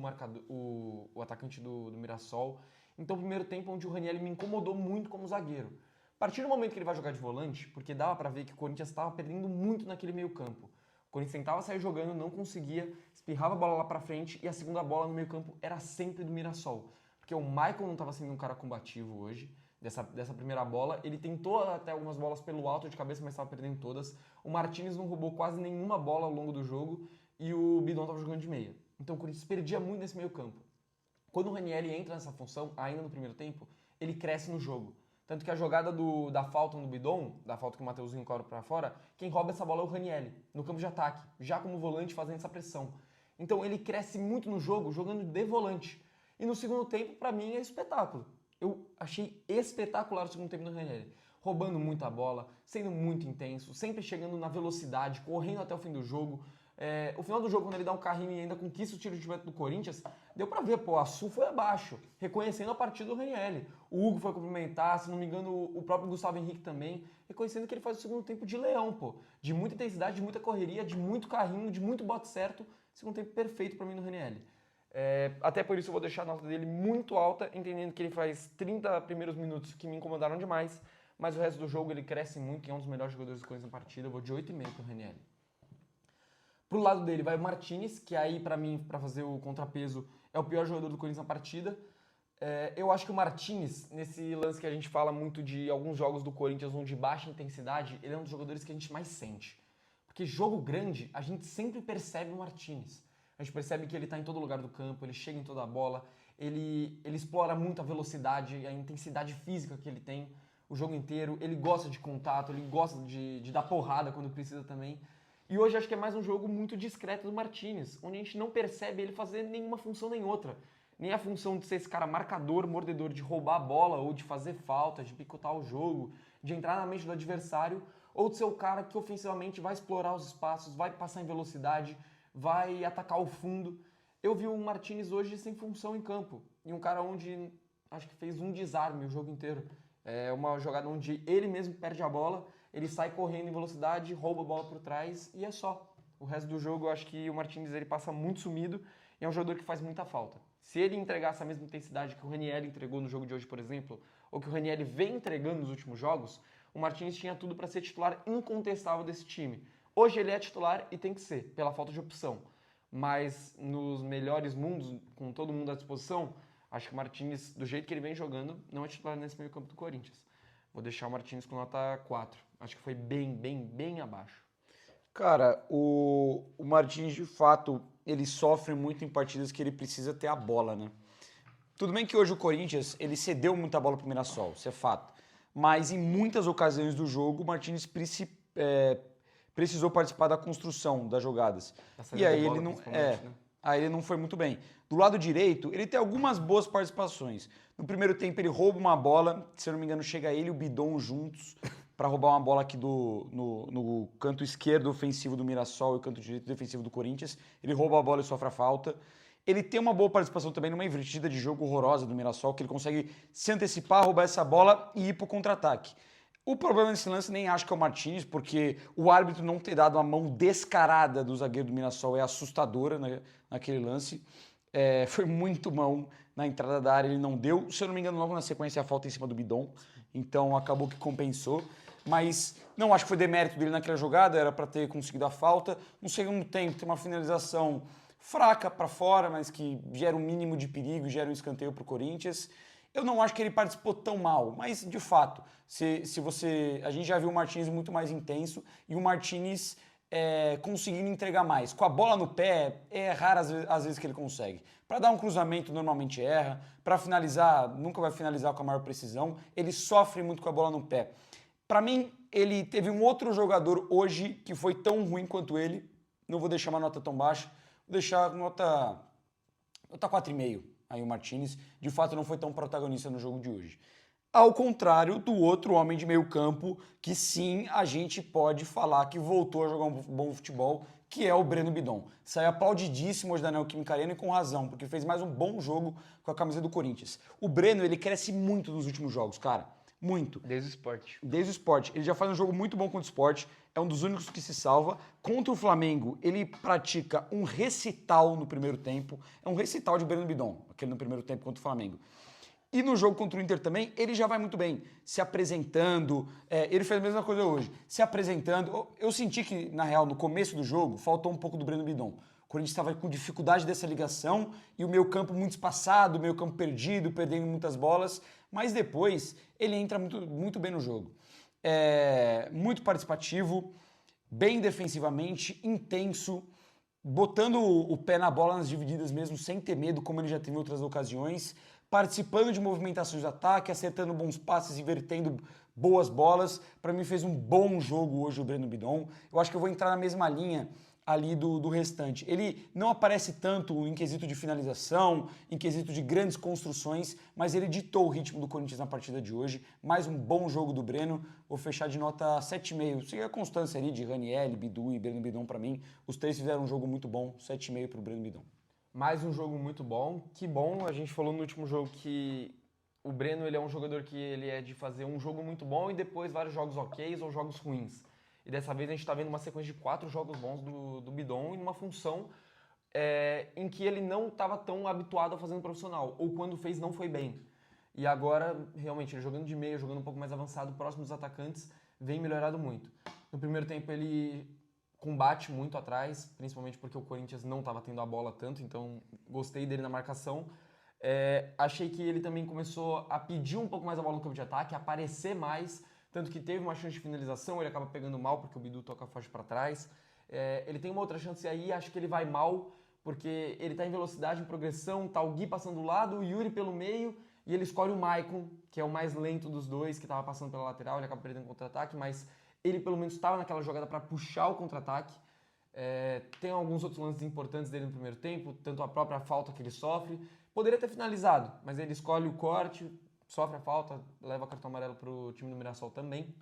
o atacante do Mirassol. Então o primeiro tempo onde o Ranieri me incomodou muito como zagueiro. A partir do momento que ele vai jogar de volante, porque dava pra ver que o Corinthians estava perdendo muito naquele meio campo. O Corinthians tentava sair jogando, não conseguia, espirrava a bola lá pra frente e a segunda bola no meio campo era sempre do Mirassol. Porque o Maicon não estava sendo um cara combativo hoje, dessa primeira bola. Ele tentou até algumas bolas pelo alto de cabeça, mas estava perdendo todas. O Martinez não roubou quase nenhuma bola ao longo do jogo e o Bidon estava jogando de meia. Então o Corinthians perdia muito nesse meio campo. Quando o Ranieri entra nessa função, ainda no primeiro tempo, ele cresce no jogo. Tanto que a jogada da falta no Bidon, da falta que o Mateuzinho cobra para fora, quem rouba essa bola é o Ranieri, no campo de ataque, já como volante fazendo essa pressão. Então ele cresce muito no jogo, jogando de volante. E no segundo tempo, pra mim, é espetáculo. Eu achei espetacular o segundo tempo do Ranieri. Roubando muita bola, sendo muito intenso, sempre chegando na velocidade, correndo até o fim do jogo. O final do jogo, quando ele dá um carrinho e ainda conquista o tiro de meta do Corinthians, deu pra ver, a Sul foi abaixo, reconhecendo a partida do Ranieri. O Hugo foi cumprimentar, se não me engano, o próprio Gustavo Henrique também, reconhecendo que ele faz o segundo tempo de leão, de muita intensidade, de muita correria, de muito carrinho, de muito bote certo. Segundo tempo perfeito pra mim do Ranieri. Até por isso eu vou deixar a nota dele muito alta, entendendo que ele faz 30 primeiros minutos que me incomodaram demais, mas o resto do jogo ele cresce muito e é um dos melhores jogadores do Corinthians na partida. Eu vou de 8,5 pro Ranieri. Pro lado dele vai o Martinez, que aí pra mim, pra fazer o contrapeso, é o pior jogador do Corinthians na partida. Eu acho que o Martinez, nesse lance que a gente fala muito de alguns jogos do Corinthians onde de baixa intensidade, ele é um dos jogadores que a gente mais sente. Porque jogo grande, a gente sempre percebe o Martinez. A gente percebe que ele está em todo lugar do campo, ele chega em toda a bola, ele explora muito a velocidade, a intensidade física que ele tem o jogo inteiro, ele gosta de contato, ele gosta de dar porrada quando precisa também. E hoje acho que é mais um jogo muito discreto do Martinez, onde a gente não percebe ele fazer nenhuma função nem outra. Nem a função de ser esse cara marcador, mordedor, de roubar a bola ou de fazer falta, de picotar o jogo, de entrar na mente do adversário, ou de ser o cara que ofensivamente vai explorar os espaços, vai passar em velocidade, vai atacar o fundo. Eu vi o Martinez hoje sem função em campo. E um cara onde acho que fez um desarme o jogo inteiro. É uma jogada onde ele mesmo perde a bola, ele sai correndo em velocidade, rouba a bola por trás e é só. O resto do jogo eu acho que o Martinez ele passa muito sumido e é um jogador que faz muita falta. Se ele entregasse a mesma intensidade que o Ranieri entregou no jogo de hoje, por exemplo, ou que o Ranieri vem entregando nos últimos jogos, o Martinez tinha tudo para ser titular incontestável desse time. Hoje ele é titular e tem que ser, pela falta de opção. Mas nos melhores mundos, com todo mundo à disposição, acho que o Martínez, do jeito que ele vem jogando, não é titular nesse meio campo do Corinthians. Vou deixar o Martínez com nota 4. Acho que foi bem abaixo. Cara, o Martins, de fato, ele sofre muito em partidas que ele precisa ter a bola, né? Tudo bem que hoje o Corinthians, ele cedeu muita bola pro Mirassol, isso é fato. Mas em muitas ocasiões do jogo, o Martins precisou participar da construção das jogadas. Da E saída aí de bola, ele não, principalmente, né? aí ele não foi muito bem. Do lado direito, ele tem algumas boas participações. No primeiro tempo, ele rouba uma bola, se eu não me engano, chega ele e o Bidon juntos para roubar uma bola aqui no canto esquerdo ofensivo do Mirassol e o canto direito defensivo do Corinthians. Ele rouba a bola e sofre a falta. Ele tem uma boa participação também numa invertida de jogo horrorosa do Mirassol, que ele consegue se antecipar, roubar essa bola e ir pro contra-ataque. O problema nesse lance nem acho que é o Martínez, porque o árbitro não ter dado a mão descarada do zagueiro do Mirassol é assustadora naquele lance. Foi muito mão na entrada da área, ele não deu. Se eu não me engano, logo na sequência a falta em cima do Bidon, então acabou que compensou. Mas não acho que foi demérito dele naquela jogada, era para ter conseguido a falta. No segundo tempo, tem uma finalização fraca para fora, mas que gera um mínimo de perigo, gera um escanteio para o Corinthians. Eu não acho que ele participou tão mal, mas de fato, a gente já viu o Martínez muito mais intenso e o Martínez conseguindo entregar mais. Com a bola no pé, é raro às vezes que ele consegue. Para dar um cruzamento, normalmente erra. Para finalizar, nunca vai finalizar com a maior precisão. Ele sofre muito com a bola no pé. Para mim, ele teve um outro jogador hoje que foi tão ruim quanto ele. Não vou deixar uma nota tão baixa. Vou deixar nota 4,5. Aí o Martínez, de fato, não foi tão protagonista no jogo de hoje. Ao contrário do outro homem de meio campo, que sim, a gente pode falar que voltou a jogar um bom futebol, que é o Breno Bidon. Saiu aplaudidíssimo hoje da Neoquímica Arena e com razão, porque fez mais um bom jogo com a camisa do Corinthians. O Breno, ele cresce muito nos últimos jogos, cara. Muito. Desde o esporte. Desde o esporte. Ele já faz um jogo muito bom contra o esporte, é um dos únicos que se salva. Contra o Flamengo, ele pratica um recital no primeiro tempo. É um recital de Breno Bidon, aquele no primeiro tempo contra o Flamengo. E no jogo contra o Inter também, ele já vai muito bem, se apresentando. Ele fez a mesma coisa hoje, se apresentando. Eu senti que, na real, no começo do jogo, faltou um pouco do Breno Bidon. O Corinthians estava com dificuldade dessa ligação e o meio campo muito espaçado, o meio campo perdido, perdendo muitas bolas. Mas depois, ele entra muito bem no jogo. Muito participativo, bem defensivamente, intenso, botando o pé na bola nas divididas mesmo, sem ter medo, como ele já teve em outras ocasiões, participando de movimentações de ataque, acertando bons passes, invertendo boas bolas. Para mim fez um bom jogo hoje o Breno Bidon. Eu acho que eu vou entrar na mesma linha ali do restante. Ele não aparece tanto em quesito de finalização, em quesito de grandes construções, mas ele ditou o ritmo do Corinthians na partida de hoje. Mais um bom jogo do Breno. Vou fechar de nota 7,5. Segue a constância ali de Ranieri, Bidu e Breno Bidon para mim. Os três fizeram um jogo muito bom. 7,5 para o Breno Bidon. Mais um jogo muito bom. Que bom, a gente falou no último jogo que o Breno ele é um jogador que ele é de fazer um jogo muito bom e depois vários jogos ok ou jogos ruins. E dessa vez a gente está vendo uma sequência de 4 jogos bons do Bidon em uma função em que ele não estava tão habituado a fazer no profissional, ou quando fez não foi bem. E agora, realmente, ele jogando de meio, jogando um pouco mais avançado, próximo dos atacantes, vem melhorado muito. No primeiro tempo ele combate muito atrás, principalmente porque o Corinthians não estava tendo a bola tanto, então gostei dele na marcação. Achei que ele também começou a pedir um pouco mais a bola no campo de ataque, a aparecer mais, tanto que teve uma chance de finalização, ele acaba pegando mal porque o Bidu toca forte para trás. Ele tem uma outra chance aí, acho que ele vai mal, porque ele está em velocidade, em progressão, tá o Gui passando do lado, o Yuri pelo meio, e ele escolhe o Maicon, que é o mais lento dos dois, que estava passando pela lateral, ele acaba perdendo o contra-ataque, mas ele pelo menos estava naquela jogada para puxar o contra-ataque. Tem alguns outros lances importantes dele no primeiro tempo, tanto a própria falta que ele sofre. Poderia ter finalizado, mas ele escolhe o corte, sofre a falta, leva cartão amarelo para o time do Mirassol também.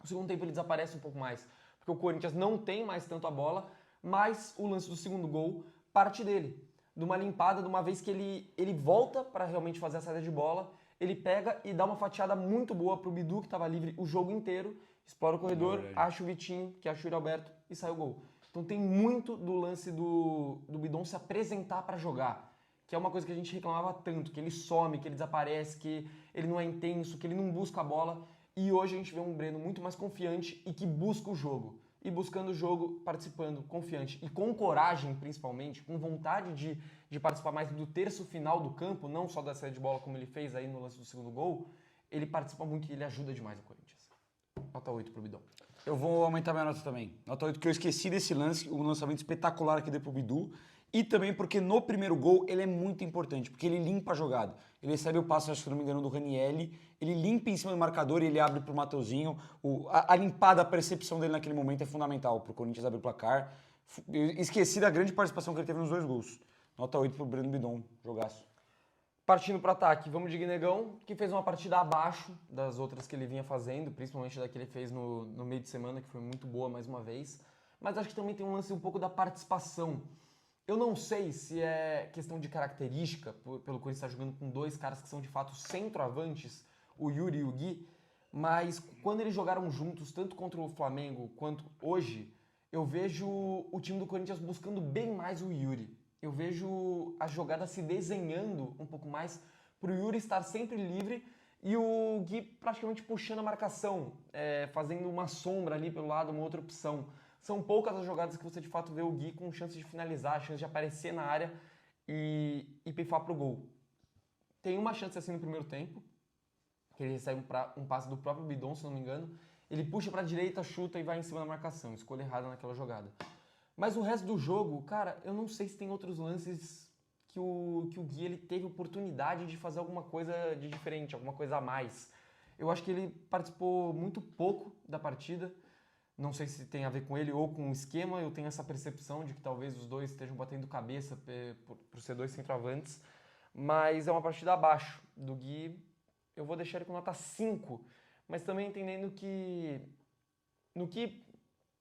No segundo tempo ele desaparece um pouco mais, porque o Corinthians não tem mais tanto a bola, mas o lance do segundo gol parte dele, de uma limpada, de uma vez que ele volta para realmente fazer a saída de bola, ele pega e dá uma fatiada muito boa para o Bidu, que estava livre o jogo inteiro, explora o corredor, acha o Vitinho, que acha o Yuri Alberto e sai o gol. Então tem muito do lance do Bidon se apresentar para jogar, que é uma coisa que a gente reclamava tanto, que ele some, que ele desaparece, que ele não é intenso, que ele não busca a bola. E hoje a gente vê um Breno muito mais confiante e que busca o jogo. e buscando o jogo, participando, confiante e com coragem, principalmente, com vontade de participar mais do terço final do campo, não só da saída de bola como ele fez aí no lance do segundo gol, ele participa muito e ele ajuda demais o Corinthians. Nota 8 pro Bidon. Eu vou aumentar minha nota também. Nota 8, que eu esqueci desse lance, um lançamento espetacular que deu pro Bidu. E também porque no primeiro gol ele é muito importante, porque ele limpa a jogada. Ele recebe o passe, acho que não me engano, do Ranielli, ele limpa em cima do marcador e ele abre pro Mateuzinho. A limpada, a percepção dele naquele momento é fundamental pro Corinthians abrir o placar. Eu esqueci da grande participação que ele teve nos 2 gols. Nota 8 pro Breno Bidon, jogaço. Partindo para ataque, vamos de Guinegão, que fez uma partida abaixo das outras que ele vinha fazendo, principalmente da que ele fez no meio de semana, que foi muito boa mais uma vez. Mas acho que também tem um lance um pouco da participação. Eu não sei se é questão de característica, pelo Corinthians estar jogando com 2 caras que são de fato centroavantes, o Yuri e o Gui, mas quando eles jogaram juntos, tanto contra o Flamengo quanto hoje, eu vejo o time do Corinthians buscando bem mais o Yuri. Eu vejo a jogada se desenhando um pouco mais para o Yuri estar sempre livre e o Gui praticamente puxando a marcação, fazendo uma sombra ali pelo lado, uma outra opção. São poucas as jogadas que você de fato vê o Gui com chance de finalizar, chance de aparecer na área e pifar pro gol. Tem uma chance assim no primeiro tempo, que ele recebe um passe do próprio Bidon, se não me engano. Ele puxa para a direita, chuta e vai em cima da marcação. Escolha errada naquela jogada. Mas o resto do jogo, cara, eu não sei se tem outros lances que o Gui ele teve oportunidade de fazer alguma coisa de diferente, alguma coisa a mais. Eu acho que ele participou muito pouco da partida. Não sei se tem a ver com ele ou com o esquema. Eu tenho essa percepção de que talvez os dois estejam batendo cabeça por ser 2 centroavantes. Mas é uma partida abaixo do Gui. Eu vou deixar ele com nota 5. Mas também entendendo que no que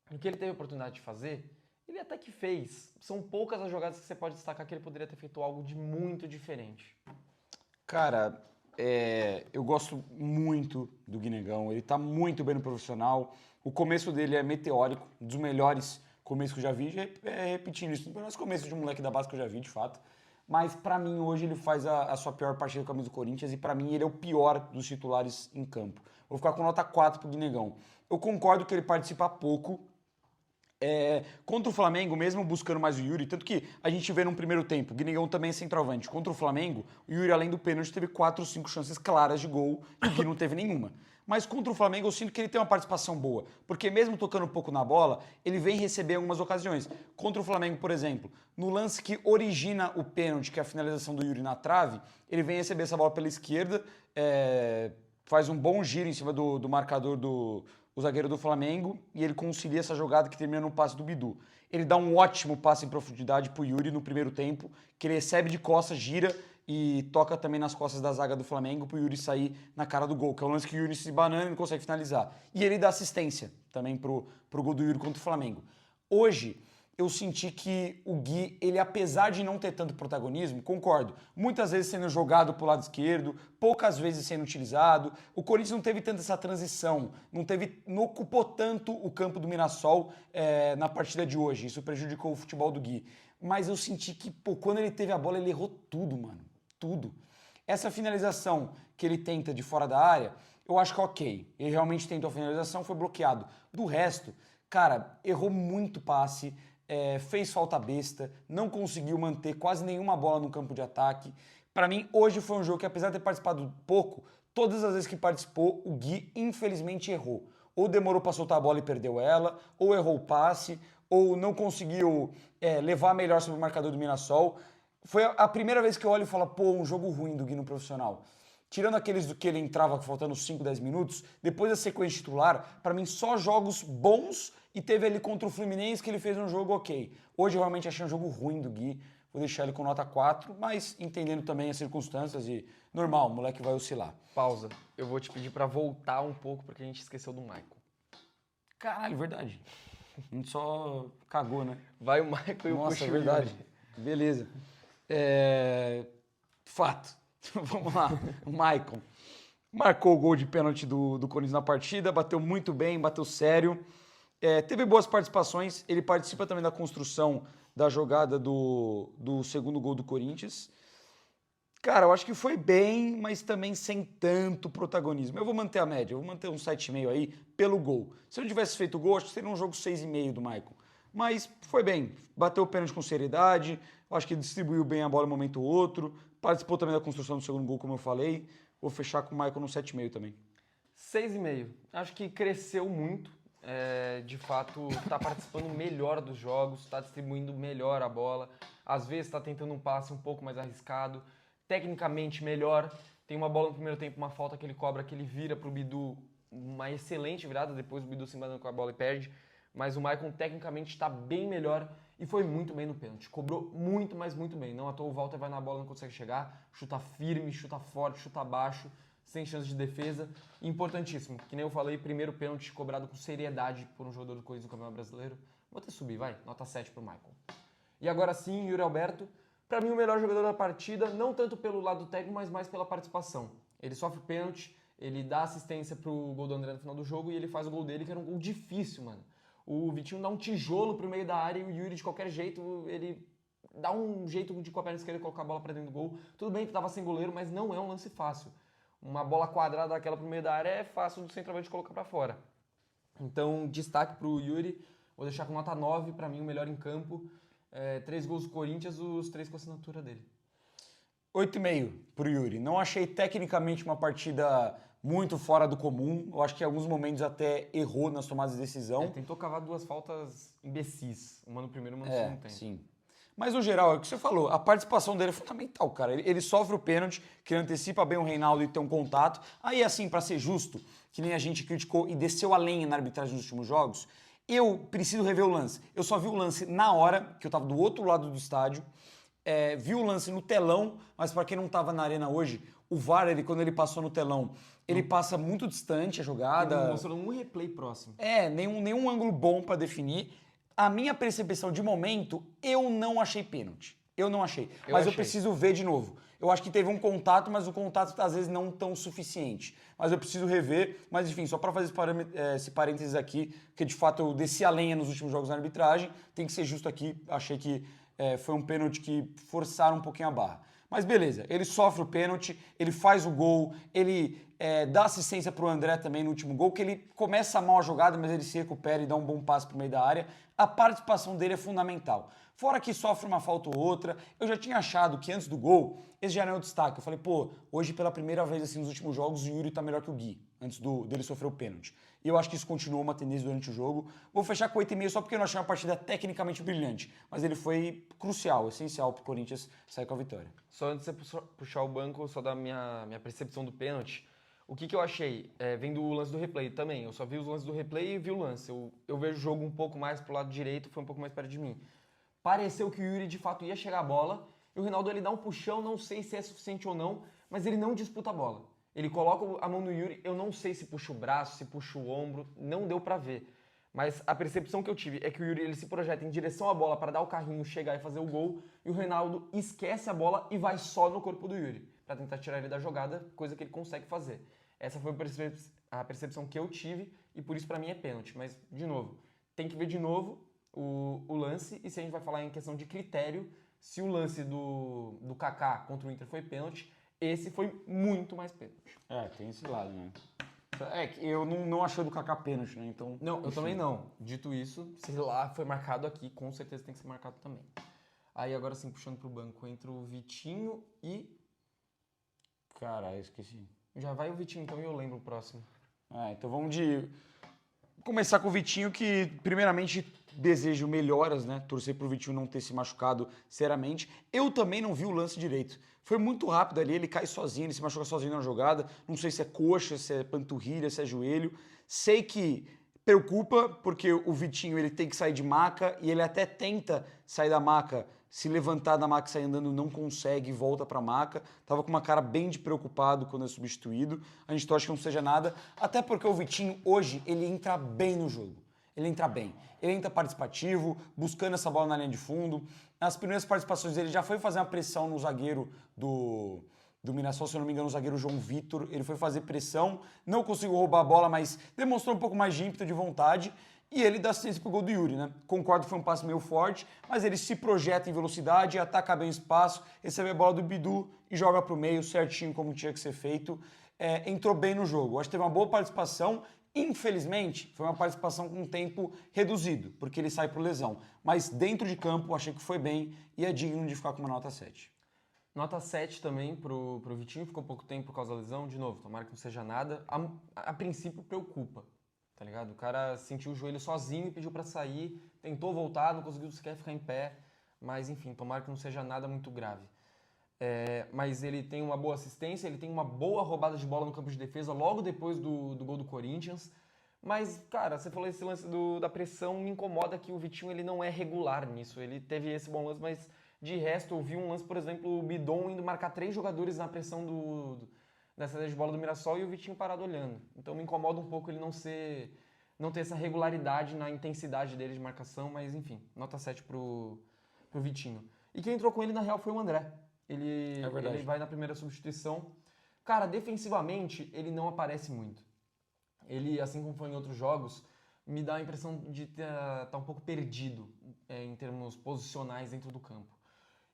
ele teve a oportunidade de fazer, ele até que fez. São poucas as jogadas que você pode destacar que ele poderia ter feito algo de muito diferente. Cara, eu gosto muito do Guinegão. Ele tá muito bem no profissional. O começo dele é meteórico, um dos melhores começos que eu já vi. Repetindo isso, um dos melhores começos de um moleque da base que eu já vi, de fato. Mas pra mim, hoje, ele faz a sua pior partida com a camisa do Corinthians e pra mim ele é o pior dos titulares em campo. Vou ficar com nota 4 pro Guinegão. Eu concordo que ele participa pouco. Contra o Flamengo, mesmo buscando mais o Yuri, tanto que a gente vê num primeiro tempo, o Guinegão também é centroavante. Contra o Flamengo, o Yuri, além do pênalti, teve 4 ou 5 chances claras de gol e o Gui não teve nenhuma. Mas contra o Flamengo eu sinto que ele tem uma participação boa, porque mesmo tocando um pouco na bola, ele vem receber algumas ocasiões. Contra o Flamengo, por exemplo, no lance que origina o pênalti, que é a finalização do Yuri na trave, ele vem receber essa bola pela esquerda, faz um bom giro em cima do marcador o zagueiro do Flamengo, e ele concilia essa jogada que termina no passe do Bidu. Ele dá um ótimo passe em profundidade pro Yuri no primeiro tempo, que ele recebe de costas, gira e toca também nas costas da zaga do Flamengo pro Yuri sair na cara do gol, que é o lance que o Yuri se banana e não consegue finalizar. E ele dá assistência também pro gol do Yuri contra o Flamengo. Hoje, eu senti que o Gui, ele apesar de não ter tanto protagonismo, concordo, muitas vezes sendo jogado pro lado esquerdo, poucas vezes sendo utilizado, o Corinthians não teve tanta essa transição, não ocupou tanto o campo do Mirassol na partida de hoje, isso prejudicou o futebol do Gui. Mas eu senti que, quando ele teve a bola, ele errou tudo, mano, tudo. Essa finalização que ele tenta de fora da área, eu acho que é ok, ele realmente tentou a finalização, foi bloqueado. Do resto, cara, errou muito passe, fez falta besta, não conseguiu manter quase nenhuma bola no campo de ataque. Para mim, hoje foi um jogo que, apesar de ter participado pouco, todas as vezes que participou, o Gui infelizmente errou. Ou demorou para soltar a bola e perdeu ela, ou errou o passe, ou não conseguiu levar melhor sobre o marcador do Mirassol. Foi a primeira vez que eu olho e falo, um jogo ruim do Gui no profissional. Tirando aqueles do que ele entrava faltando 5, 10 minutos, depois da sequência titular, para mim só jogos bons, e teve ali contra o Fluminense que ele fez um jogo ok. Hoje eu realmente achei um jogo ruim do Gui, vou deixar ele com nota 4, mas entendendo também as circunstâncias e normal, o moleque vai oscilar. Pausa. Eu vou te pedir pra voltar um pouco porque a gente esqueceu do Michael. Caralho, verdade. A gente só cagou, né? Vai o Michael e o Nossa, Puxa é o verdade. Yuri. Beleza. Fato. Vamos lá. O Maicon marcou o gol de pênalti do Corinthians na partida, bateu muito bem, bateu sério. Teve boas participações, ele participa também da construção da jogada do segundo gol do Corinthians. Cara, eu acho que foi bem, mas também sem tanto protagonismo. Eu vou manter a média, eu vou manter um 7,5 aí pelo gol. Se eu não tivesse feito gol, acho que seria um jogo 6,5 do Maicon. Mas foi bem, bateu o pênalti com seriedade, eu acho que distribuiu bem a bola em um momento ou outro, participou também da construção do segundo gol, como eu falei. Vou fechar com o Maicon no 7,5 também. 6,5. Acho que cresceu muito. De fato, está participando melhor dos jogos, está distribuindo melhor a bola. Às vezes está tentando um passe um pouco mais arriscado. Tecnicamente melhor. Tem uma bola no primeiro tempo, uma falta que ele cobra, que ele vira para o Bidu. Uma excelente virada. Depois o Bidu se embanando com a bola e perde. Mas o Maicon tecnicamente está bem melhor e foi muito bem no pênalti. Cobrou muito, mas muito bem. Não à toa o Walter vai na bola, não consegue chegar. Chuta firme, chuta forte, chuta baixo. Sem chance de defesa, importantíssimo. Que nem eu falei, primeiro pênalti cobrado com seriedade por um jogador do Corinthians no Campeonato Brasileiro. Vou até subir, vai, nota 7 pro Maicon. E agora sim, Yuri Alberto, para mim o melhor jogador da partida, não tanto pelo lado técnico, mas mais pela participação. Ele sofre pênalti, ele dá assistência pro gol do André no final do jogo e ele faz o gol dele, que era um gol difícil, mano. O Vitinho dá um tijolo pro meio da área e o Yuri, de qualquer jeito, ele dá um jeito de com a perna esquerda colocar a bola para dentro do gol. Tudo bem que tava sem goleiro, mas não é um lance fácil. Uma bola quadrada daquela pro meio da área é fácil do centroavante colocar para fora. Então, destaque pro Yuri. Vou deixar com nota 9, para mim o melhor em campo. 3 gols do Corinthians, os 3 com a assinatura dele. 8,5 pro Yuri. Não achei tecnicamente uma partida muito fora do comum. Eu acho que em alguns momentos até errou nas tomadas de decisão. Tentou cavar 2 faltas imbecis. Uma no primeiro e uma no segundo tempo. Sim. Mas, no geral, é o que você falou, a participação dele é fundamental, cara. Ele sofre o pênalti, que ele antecipa bem o Reinaldo e tem um contato. Aí, assim, pra ser justo, que nem a gente criticou e desceu a lenha na arbitragem nos últimos jogos, eu preciso rever o lance. Eu só vi o lance na hora, que eu tava do outro lado do estádio, vi o lance no telão, mas pra quem não tava na arena hoje, o VAR, quando ele passou no telão, ele passa muito distante a jogada. Ele não mostrou um replay próximo. Nenhum ângulo bom pra definir. A minha percepção de momento, eu não achei pênalti. Eu não achei. Mas eu preciso ver de novo. Eu acho que teve um contato, mas o contato às vezes não tão suficiente. Mas eu preciso rever. Mas enfim, só para fazer esse parênteses aqui, porque de fato eu desci a lenha nos últimos jogos na arbitragem, tem que ser justo aqui. Achei que foi um pênalti que forçaram um pouquinho a barra. Mas beleza, ele sofre o pênalti, ele faz o gol, ele dá assistência pro André também no último gol, que ele começa mal a jogada, mas ele se recupera e dá um bom passe pro meio da área. A participação dele é fundamental. Fora que sofre uma falta ou outra, eu já tinha achado que antes do gol, esse já não é o destaque. Eu falei, hoje pela primeira vez assim, nos últimos jogos, o Yuri tá melhor que o Gui, antes dele sofrer o pênalti. E eu acho que isso continuou uma tendência durante o jogo. Vou fechar com 8,5 só porque eu não achei uma partida tecnicamente brilhante, mas ele foi crucial, essencial pro Corinthians sair com a vitória. Só antes de você puxar o banco, só da minha percepção do pênalti, o que eu achei? Vendo o lance do replay também, eu só vi os lances do replay e vi o lance. Eu vejo o jogo um pouco mais pro lado direito, foi um pouco mais perto de mim. Pareceu que o Yuri de fato ia chegar a bola, e o Reinaldo ele dá um puxão, não sei se é suficiente ou não, mas ele não disputa a bola. Ele coloca a mão no Yuri, eu não sei se puxa o braço, se puxa o ombro, não deu pra ver. Mas a percepção que eu tive é que o Yuri ele se projeta em direção à bola para dar o carrinho, chegar e fazer o gol, e o Reinaldo esquece a bola e vai só no corpo do Yuri, para tentar tirar ele da jogada, coisa que ele consegue fazer. Essa foi a percepção que eu tive, e por isso pra mim é pênalti. Mas, de novo, tem que ver de novo o lance, e se a gente vai falar em questão de critério, se o lance do Kaká contra o Inter foi pênalti, esse foi muito mais pênalti. Tem esse lado, né? Eu não achei do Kaká pênalti, né? Então, não, eu também não. Dito isso, se lá foi marcado aqui, com certeza tem que ser marcado também. Aí agora sim, puxando pro banco, entre o Vitinho e... Caralho, esqueci. Já vai o Vitinho então e eu lembro o próximo. Então vamos começar com o Vitinho, que primeiramente desejo melhoras, né? Torcer pro Vitinho não ter se machucado seriamente. Eu também não vi o lance direito. Foi muito rápido ali, ele cai sozinho, ele se machuca sozinho na jogada. Não sei se é coxa, se é panturrilha, se é joelho. Sei que preocupa, porque o Vitinho ele tem que sair de maca e ele até tenta sair da maca, se levantar da maca e sair andando, não consegue, volta pra maca. Tava com uma cara bem de preocupado quando é substituído. A gente torce que não seja nada, até porque o Vitinho hoje, ele entra bem no jogo. Ele entra bem. Ele entra participativo, buscando essa bola na linha de fundo. Nas primeiras participações dele já foi fazer uma pressão no zagueiro do Mirassol, se eu não me engano, o zagueiro João Vitor. Ele foi fazer pressão, não conseguiu roubar a bola, mas demonstrou um pouco mais de ímpeto, de vontade. E ele dá assistência pro gol do Yuri, né? Concordo que foi um passe meio forte, mas ele se projeta em velocidade, ataca bem o espaço, recebe a bola do Bidu e joga pro meio certinho como tinha que ser feito. Entrou bem no jogo. Acho que teve uma boa participação. Infelizmente, foi uma participação com um tempo reduzido, porque ele sai por lesão. Mas dentro de campo, achei que foi bem e é digno de ficar com uma nota 7. Nota 7 também pro Vitinho, ficou pouco tempo por causa da lesão. De novo, tomara que não seja nada. A princípio, preocupa, tá ligado? O cara sentiu o joelho sozinho e pediu pra sair, tentou voltar, não conseguiu sequer ficar em pé. Mas, enfim, tomara que não seja nada muito grave. Mas ele tem uma boa assistência, ele tem uma boa roubada de bola no campo de defesa logo depois do gol do Corinthians. Mas, cara, você falou esse lance da pressão, me incomoda que o Vitinho ele não é regular nisso. Ele teve esse bom lance, mas de resto eu vi um lance, por exemplo, o Bidon indo marcar 3 jogadores na pressão da saída de bola do Mirassol e o Vitinho parado olhando. Então me incomoda um pouco ele não ter essa regularidade na intensidade dele de marcação, mas enfim, nota 7 pro Vitinho. E quem entrou com ele na real foi o André. Ele vai na primeira substituição. Cara, defensivamente, ele não aparece muito. Ele, assim como foi em outros jogos, me dá a impressão de estar um pouco perdido em termos posicionais dentro do campo.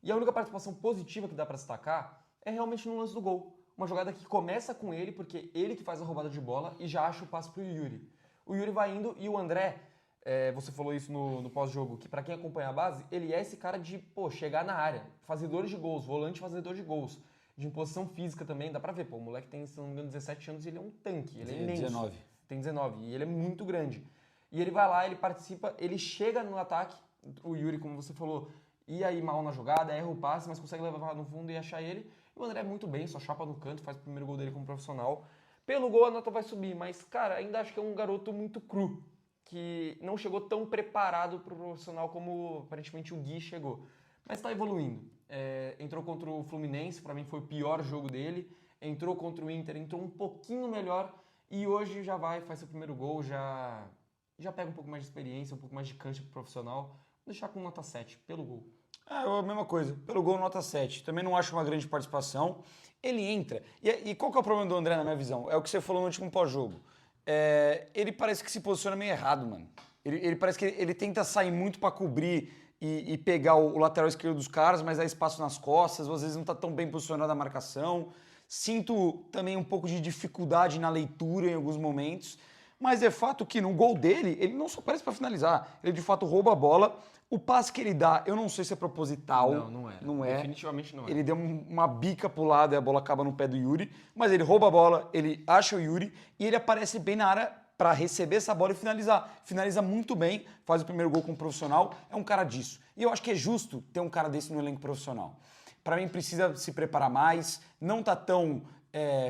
E a única participação positiva que dá pra destacar é realmente no lance do gol. Uma jogada que começa com ele, porque ele que faz a roubada de bola e já acha o passe pro Yuri. O Yuri vai indo e o André, você falou isso no pós-jogo, que pra quem acompanha a base, ele é esse cara de, chegar na área, fazedor de gols, volante fazedor de gols, de imposição física também, dá pra ver, o moleque tem, se não me engano, 17 anos e ele é um tanque, ele é imenso. 19. Tem 19, e ele é muito grande. E ele vai lá, ele participa, ele chega no ataque, o Yuri, como você falou, ia aí mal na jogada, erra o passe, mas consegue levar no fundo e achar ele. E o André é muito bem, só chapa no canto, faz o primeiro gol dele como profissional. Pelo gol a nota vai subir, mas, cara, ainda acho que é um garoto muito cru, que não chegou tão preparado pro profissional como aparentemente o Gui chegou. Mas tá evoluindo. Entrou contra o Fluminense, pra mim foi o pior jogo dele. Entrou contra o Inter, entrou um pouquinho melhor. E hoje já faz seu primeiro gol, já pega um pouco mais de experiência, um pouco mais de cancha pro profissional. Vou deixar com nota 7, pelo gol. A mesma coisa. Pelo gol, nota 7. Também não acho uma grande participação. Ele entra. E qual que é o problema do André, na minha visão? É o que você falou no último pós-jogo. Ele parece que se posiciona meio errado, mano. Ele parece que ele tenta sair muito pra cobrir e pegar o lateral esquerdo dos caras, mas dá espaço nas costas, ou às vezes não tá tão bem posicionado na marcação. Sinto também um pouco de dificuldade na leitura em alguns momentos, mas é fato que no gol dele, ele não só aparece para finalizar, ele de fato rouba a bola. O passe que ele dá, eu não sei se é proposital. Não é. Definitivamente não é. Ele deu uma bica pro lado e a bola acaba no pé do Yuri, mas ele rouba a bola, ele acha o Yuri e ele aparece bem na área para receber essa bola e finalizar. Finaliza muito bem, faz o primeiro gol como profissional, é um cara disso. E eu acho que é justo ter um cara desse no elenco profissional. Para mim precisa se preparar mais, não tá tão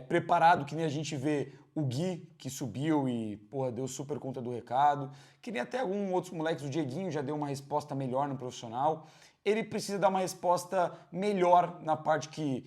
preparado que nem a gente vê o Gui, que subiu e deu super conta do recado, que nem até alguns outros moleques, o Dieguinho já deu uma resposta melhor no profissional. Ele precisa dar uma resposta melhor na parte que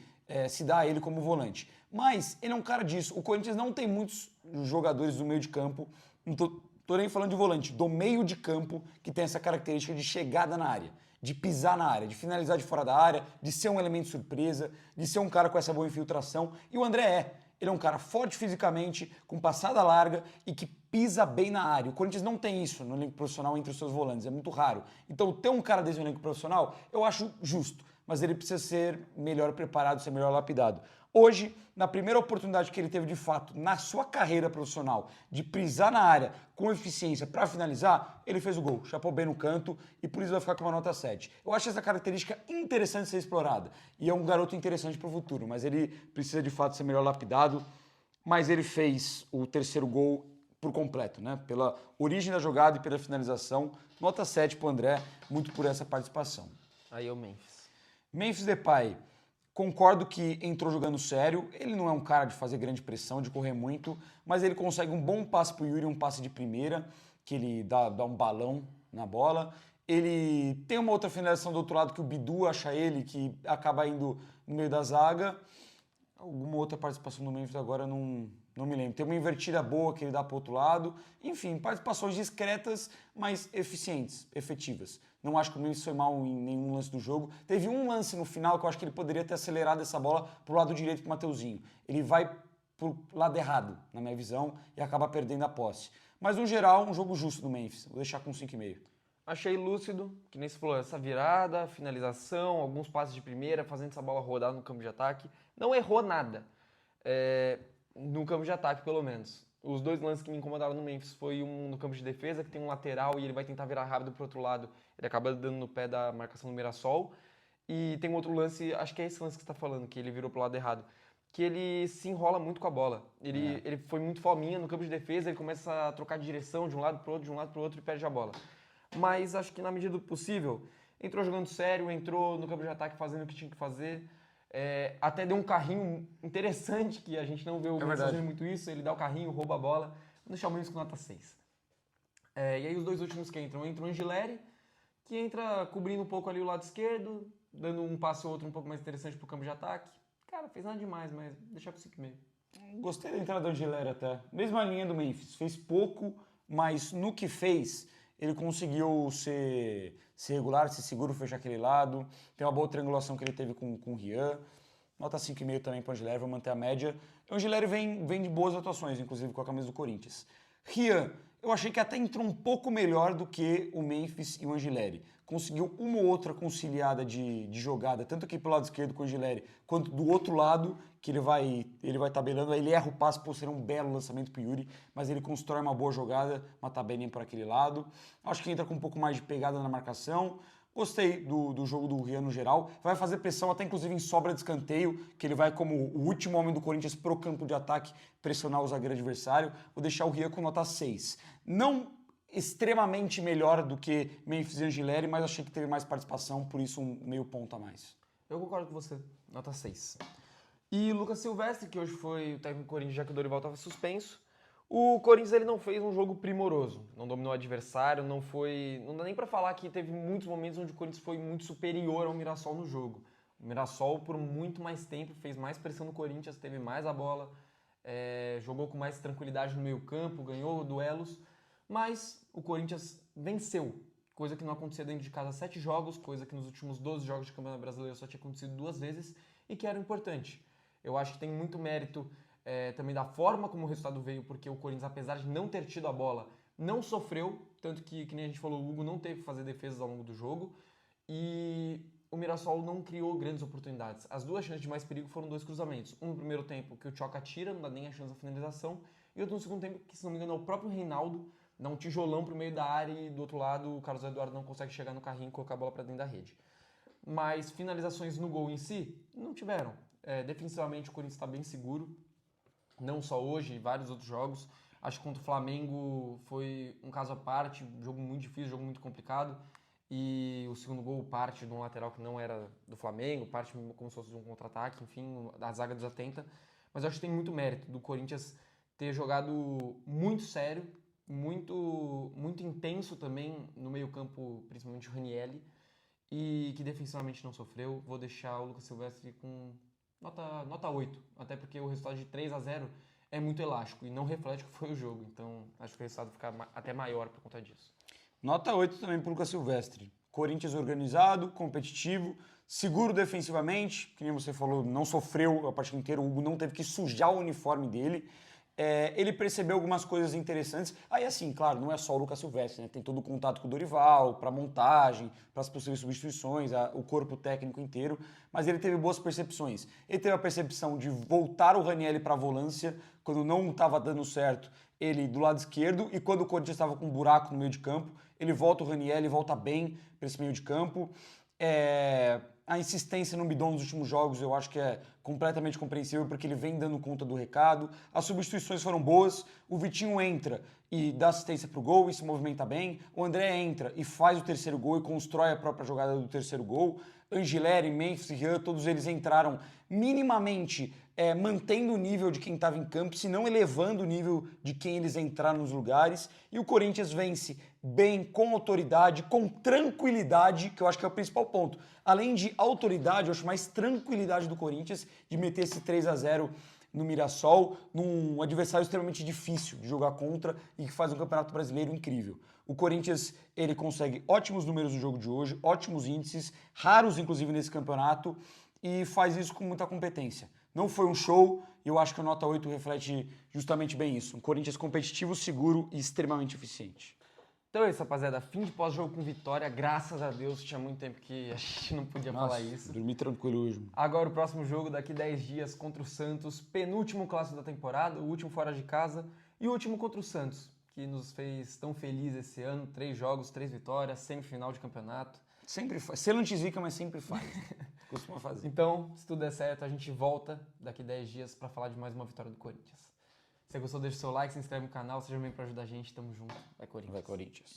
se dá a ele como volante. Mas ele é um cara disso. O Corinthians não tem muitos jogadores do meio de campo, não tô nem falando de volante, do meio de campo que tem essa característica de chegada na área, de pisar na área, de finalizar de fora da área, de ser um elemento surpresa, de ser um cara com essa boa infiltração. E o André Ele é um cara forte fisicamente, com passada larga e que pisa bem na área. O Corinthians não tem isso no elenco profissional entre os seus volantes, é muito raro. Então, ter um cara desse no elenco profissional, eu acho justo, mas ele precisa ser melhor preparado, ser melhor lapidado. Hoje, na primeira oportunidade que ele teve de fato na sua carreira profissional de pisar na área com eficiência para finalizar, ele fez o gol, chapou bem no canto e por isso vai ficar com uma nota 7. Eu acho essa característica interessante de ser explorada e é um garoto interessante para o futuro, mas ele precisa de fato ser melhor lapidado, mas ele fez o terceiro gol por completo, né? Pela origem da jogada e pela finalização. Nota 7 para o André, muito por essa participação. Aí é o Memphis. Memphis Depay. Concordo que entrou jogando sério, ele não é um cara de fazer grande pressão, de correr muito, mas ele consegue um bom passe pro Yuri, um passe de primeira, que ele dá um balão na bola. Ele tem uma outra finalização do outro lado que o Bidu acha ele, que acaba indo no meio da zaga. Alguma outra participação do Memphis agora não me lembro. Tem uma invertida boa que ele dá pro outro lado. Enfim, participações discretas, mas eficientes, efetivas. Não acho que o Memphis foi mal em nenhum lance do jogo. Teve um lance no final que eu acho que ele poderia ter acelerado essa bola pro lado direito pro Mateuzinho. Ele vai por lado errado, na minha visão, e acaba perdendo a posse. Mas, no geral, um jogo justo do Memphis. Vou deixar com 5,5. Achei lúcido, que nem você falou, essa virada, finalização, alguns passes de primeira, fazendo essa bola rodar no campo de ataque. Não errou nada, no campo de ataque, pelo menos. Os dois lances que me incomodaram no Memphis foi um no campo de defesa, que tem um lateral e ele vai tentar virar rápido pro outro lado. Ele acaba dando no pé da marcação do Mirassol. E tem um outro lance, acho que é esse lance que você está falando, que ele virou pro lado errado, que ele se enrola muito com a bola. Ele foi muito fominha no campo de defesa, ele começa a trocar de direção de um lado pro outro, de um lado pro outro e perde a bola. Mas acho que na medida do possível, entrou jogando sério, entrou no campo de ataque fazendo o que tinha que fazer. Até deu um carrinho interessante, que a gente não vê o Memphis fazendo muito isso. Ele dá o carrinho, rouba a bola. Vou deixar o Memphis com nota 6. E aí os dois últimos que entram. Entra o Angileri, que entra cobrindo um pouco ali o lado esquerdo, dando um passe ou outro um pouco mais interessante pro campo de ataque. Cara, fez nada demais, mas deixar com 5,5. Gostei da entrada do Angileri até. Mesma linha do Memphis. Fez pouco, mas no que fez, ele conseguiu ser regular, ser seguro, fechar aquele lado. Tem uma boa triangulação que ele teve com o Rian. Nota 5,5 também para o Angileri, vai manter a média. O Angileri vem de boas atuações, inclusive com a camisa do Corinthians. Rian, eu achei que até entrou um pouco melhor do que o Memphis e o Angileri. Conseguiu uma ou outra conciliada de jogada, tanto aqui pelo lado esquerdo com o Angileri, quanto do outro lado, que ele vai tabelando, aí ele erra o passe por ser um belo lançamento para o Yuri, mas ele constrói uma boa jogada, uma tabelinha por aquele lado. Acho que entra com um pouco mais de pegada na marcação. Gostei do jogo do Rian no geral. Vai fazer pressão até inclusive em sobra de escanteio, que ele vai como o último homem do Corinthians pro campo de ataque pressionar o zagueiro adversário. Vou deixar o Rian com nota 6. Não extremamente melhor do que Memphis e Angileri, mas achei que teve mais participação, por isso um meio ponto a mais. Eu concordo com você, nota 6. E Lucas Silvestre, que hoje foi o técnico do Corinthians, já que o Dorival estava suspenso. O Corinthians ele não fez um jogo primoroso, não dominou o adversário, não dá nem para falar que teve muitos momentos onde o Corinthians foi muito superior ao Mirassol no jogo. O Mirassol, por muito mais tempo, fez mais pressão no Corinthians, teve mais a bola, jogou com mais tranquilidade no meio-campo, ganhou duelos, mas o Corinthians venceu, coisa que não acontecia dentro de casa há 7 jogos, coisa que nos últimos 12 jogos de Campeonato Brasileiro só tinha acontecido 2 vezes e que era importante. Eu acho que tem muito mérito também da forma como o resultado veio, porque o Corinthians, apesar de não ter tido a bola, não sofreu, tanto que nem a gente falou, o Hugo não teve que fazer defesas ao longo do jogo, e o Mirassol não criou grandes oportunidades. As 2 chances de mais perigo foram 2 cruzamentos. Um no primeiro tempo, que o Tchoca tira, não dá nem a chance da finalização, e outro no segundo tempo, que se não me engano é o próprio Reinaldo, dá um tijolão pro meio da área e do outro lado o Carlos Eduardo não consegue chegar no carrinho e colocar a bola para dentro da rede. Mas finalizações no gol em si, não tiveram. Defensivamente o Corinthians está bem seguro, não só hoje, vários outros jogos. Acho que contra o Flamengo foi um caso à parte, jogo muito difícil, jogo muito complicado. E o segundo gol parte de um lateral que não era do Flamengo, parte como se fosse um contra-ataque, enfim, a zaga desatenta. Mas acho que tem muito mérito do Corinthians ter jogado muito sério, muito intenso também no meio-campo, principalmente o Ranieri, e que defensivamente não sofreu. Vou deixar o Lucas Silvestre com nota 8, até porque o resultado de 3-0 é muito elástico e não reflete o que foi o jogo, então acho que o resultado fica até maior por conta disso. Nota 8 também para o Lucas Silvestre. Corinthians organizado, competitivo, seguro defensivamente, que nem você falou, não sofreu a partida inteira, o Hugo não teve que sujar o uniforme dele. Ele percebeu algumas coisas interessantes. Aí, assim, claro, não é só o Lucas Silvestre, né? Tem todo o contato com o Dorival, para montagem, para as possíveis substituições, o corpo técnico inteiro, mas ele teve boas percepções. Ele teve a percepção de voltar o Ranieri para a volância, quando não estava dando certo, ele do lado esquerdo, e quando o Corinthians estava com um buraco no meio de campo, ele volta o Ranieri, volta bem para esse meio de campo. A insistência no Bidon nos últimos jogos eu acho que é completamente compreensível, porque ele vem dando conta do recado. As substituições foram boas, o Vitinho entra e dá assistência para o gol e se movimenta bem, o André entra e faz o terceiro gol e constrói a própria jogada do terceiro gol, Angileri, Memphis e Rian, todos eles entraram minimamente mantendo o nível de quem estava em campo, se não elevando o nível de quem eles entraram nos lugares, e o Corinthians vence bem, com autoridade, com tranquilidade, que eu acho que é o principal ponto. Além de autoridade, eu acho mais tranquilidade do Corinthians de meter esse 3-0 no Mirassol, num adversário extremamente difícil de jogar contra e que faz um campeonato brasileiro incrível. O Corinthians, ele consegue ótimos números no jogo de hoje, ótimos índices, raros inclusive nesse campeonato, e faz isso com muita competência. Não foi um show, e eu acho que a nota 8 reflete justamente bem isso. Um Corinthians competitivo, seguro e extremamente eficiente. Então é isso, rapaziada. Fim de pós-jogo com vitória. Graças a Deus, tinha muito tempo que a gente não podia falar isso. Dormi tranquilo hoje. Mano. Agora o próximo jogo, daqui 10 dias, contra o Santos. Penúltimo clássico da temporada, o último fora de casa. E o último contra o Santos, que nos fez tão felizes esse ano. 3 jogos, 3 vitórias, semifinal de campeonato. Sempre faz. Selo zica, mas sempre faz. Costuma fazer. Então, se tudo der certo, a gente volta daqui 10 dias para falar de mais uma vitória do Corinthians. Se você gostou, deixa o seu like, se inscreve no canal, seja bem para ajudar a gente. Tamo junto. Vai Corinthians. Vai Corinthians.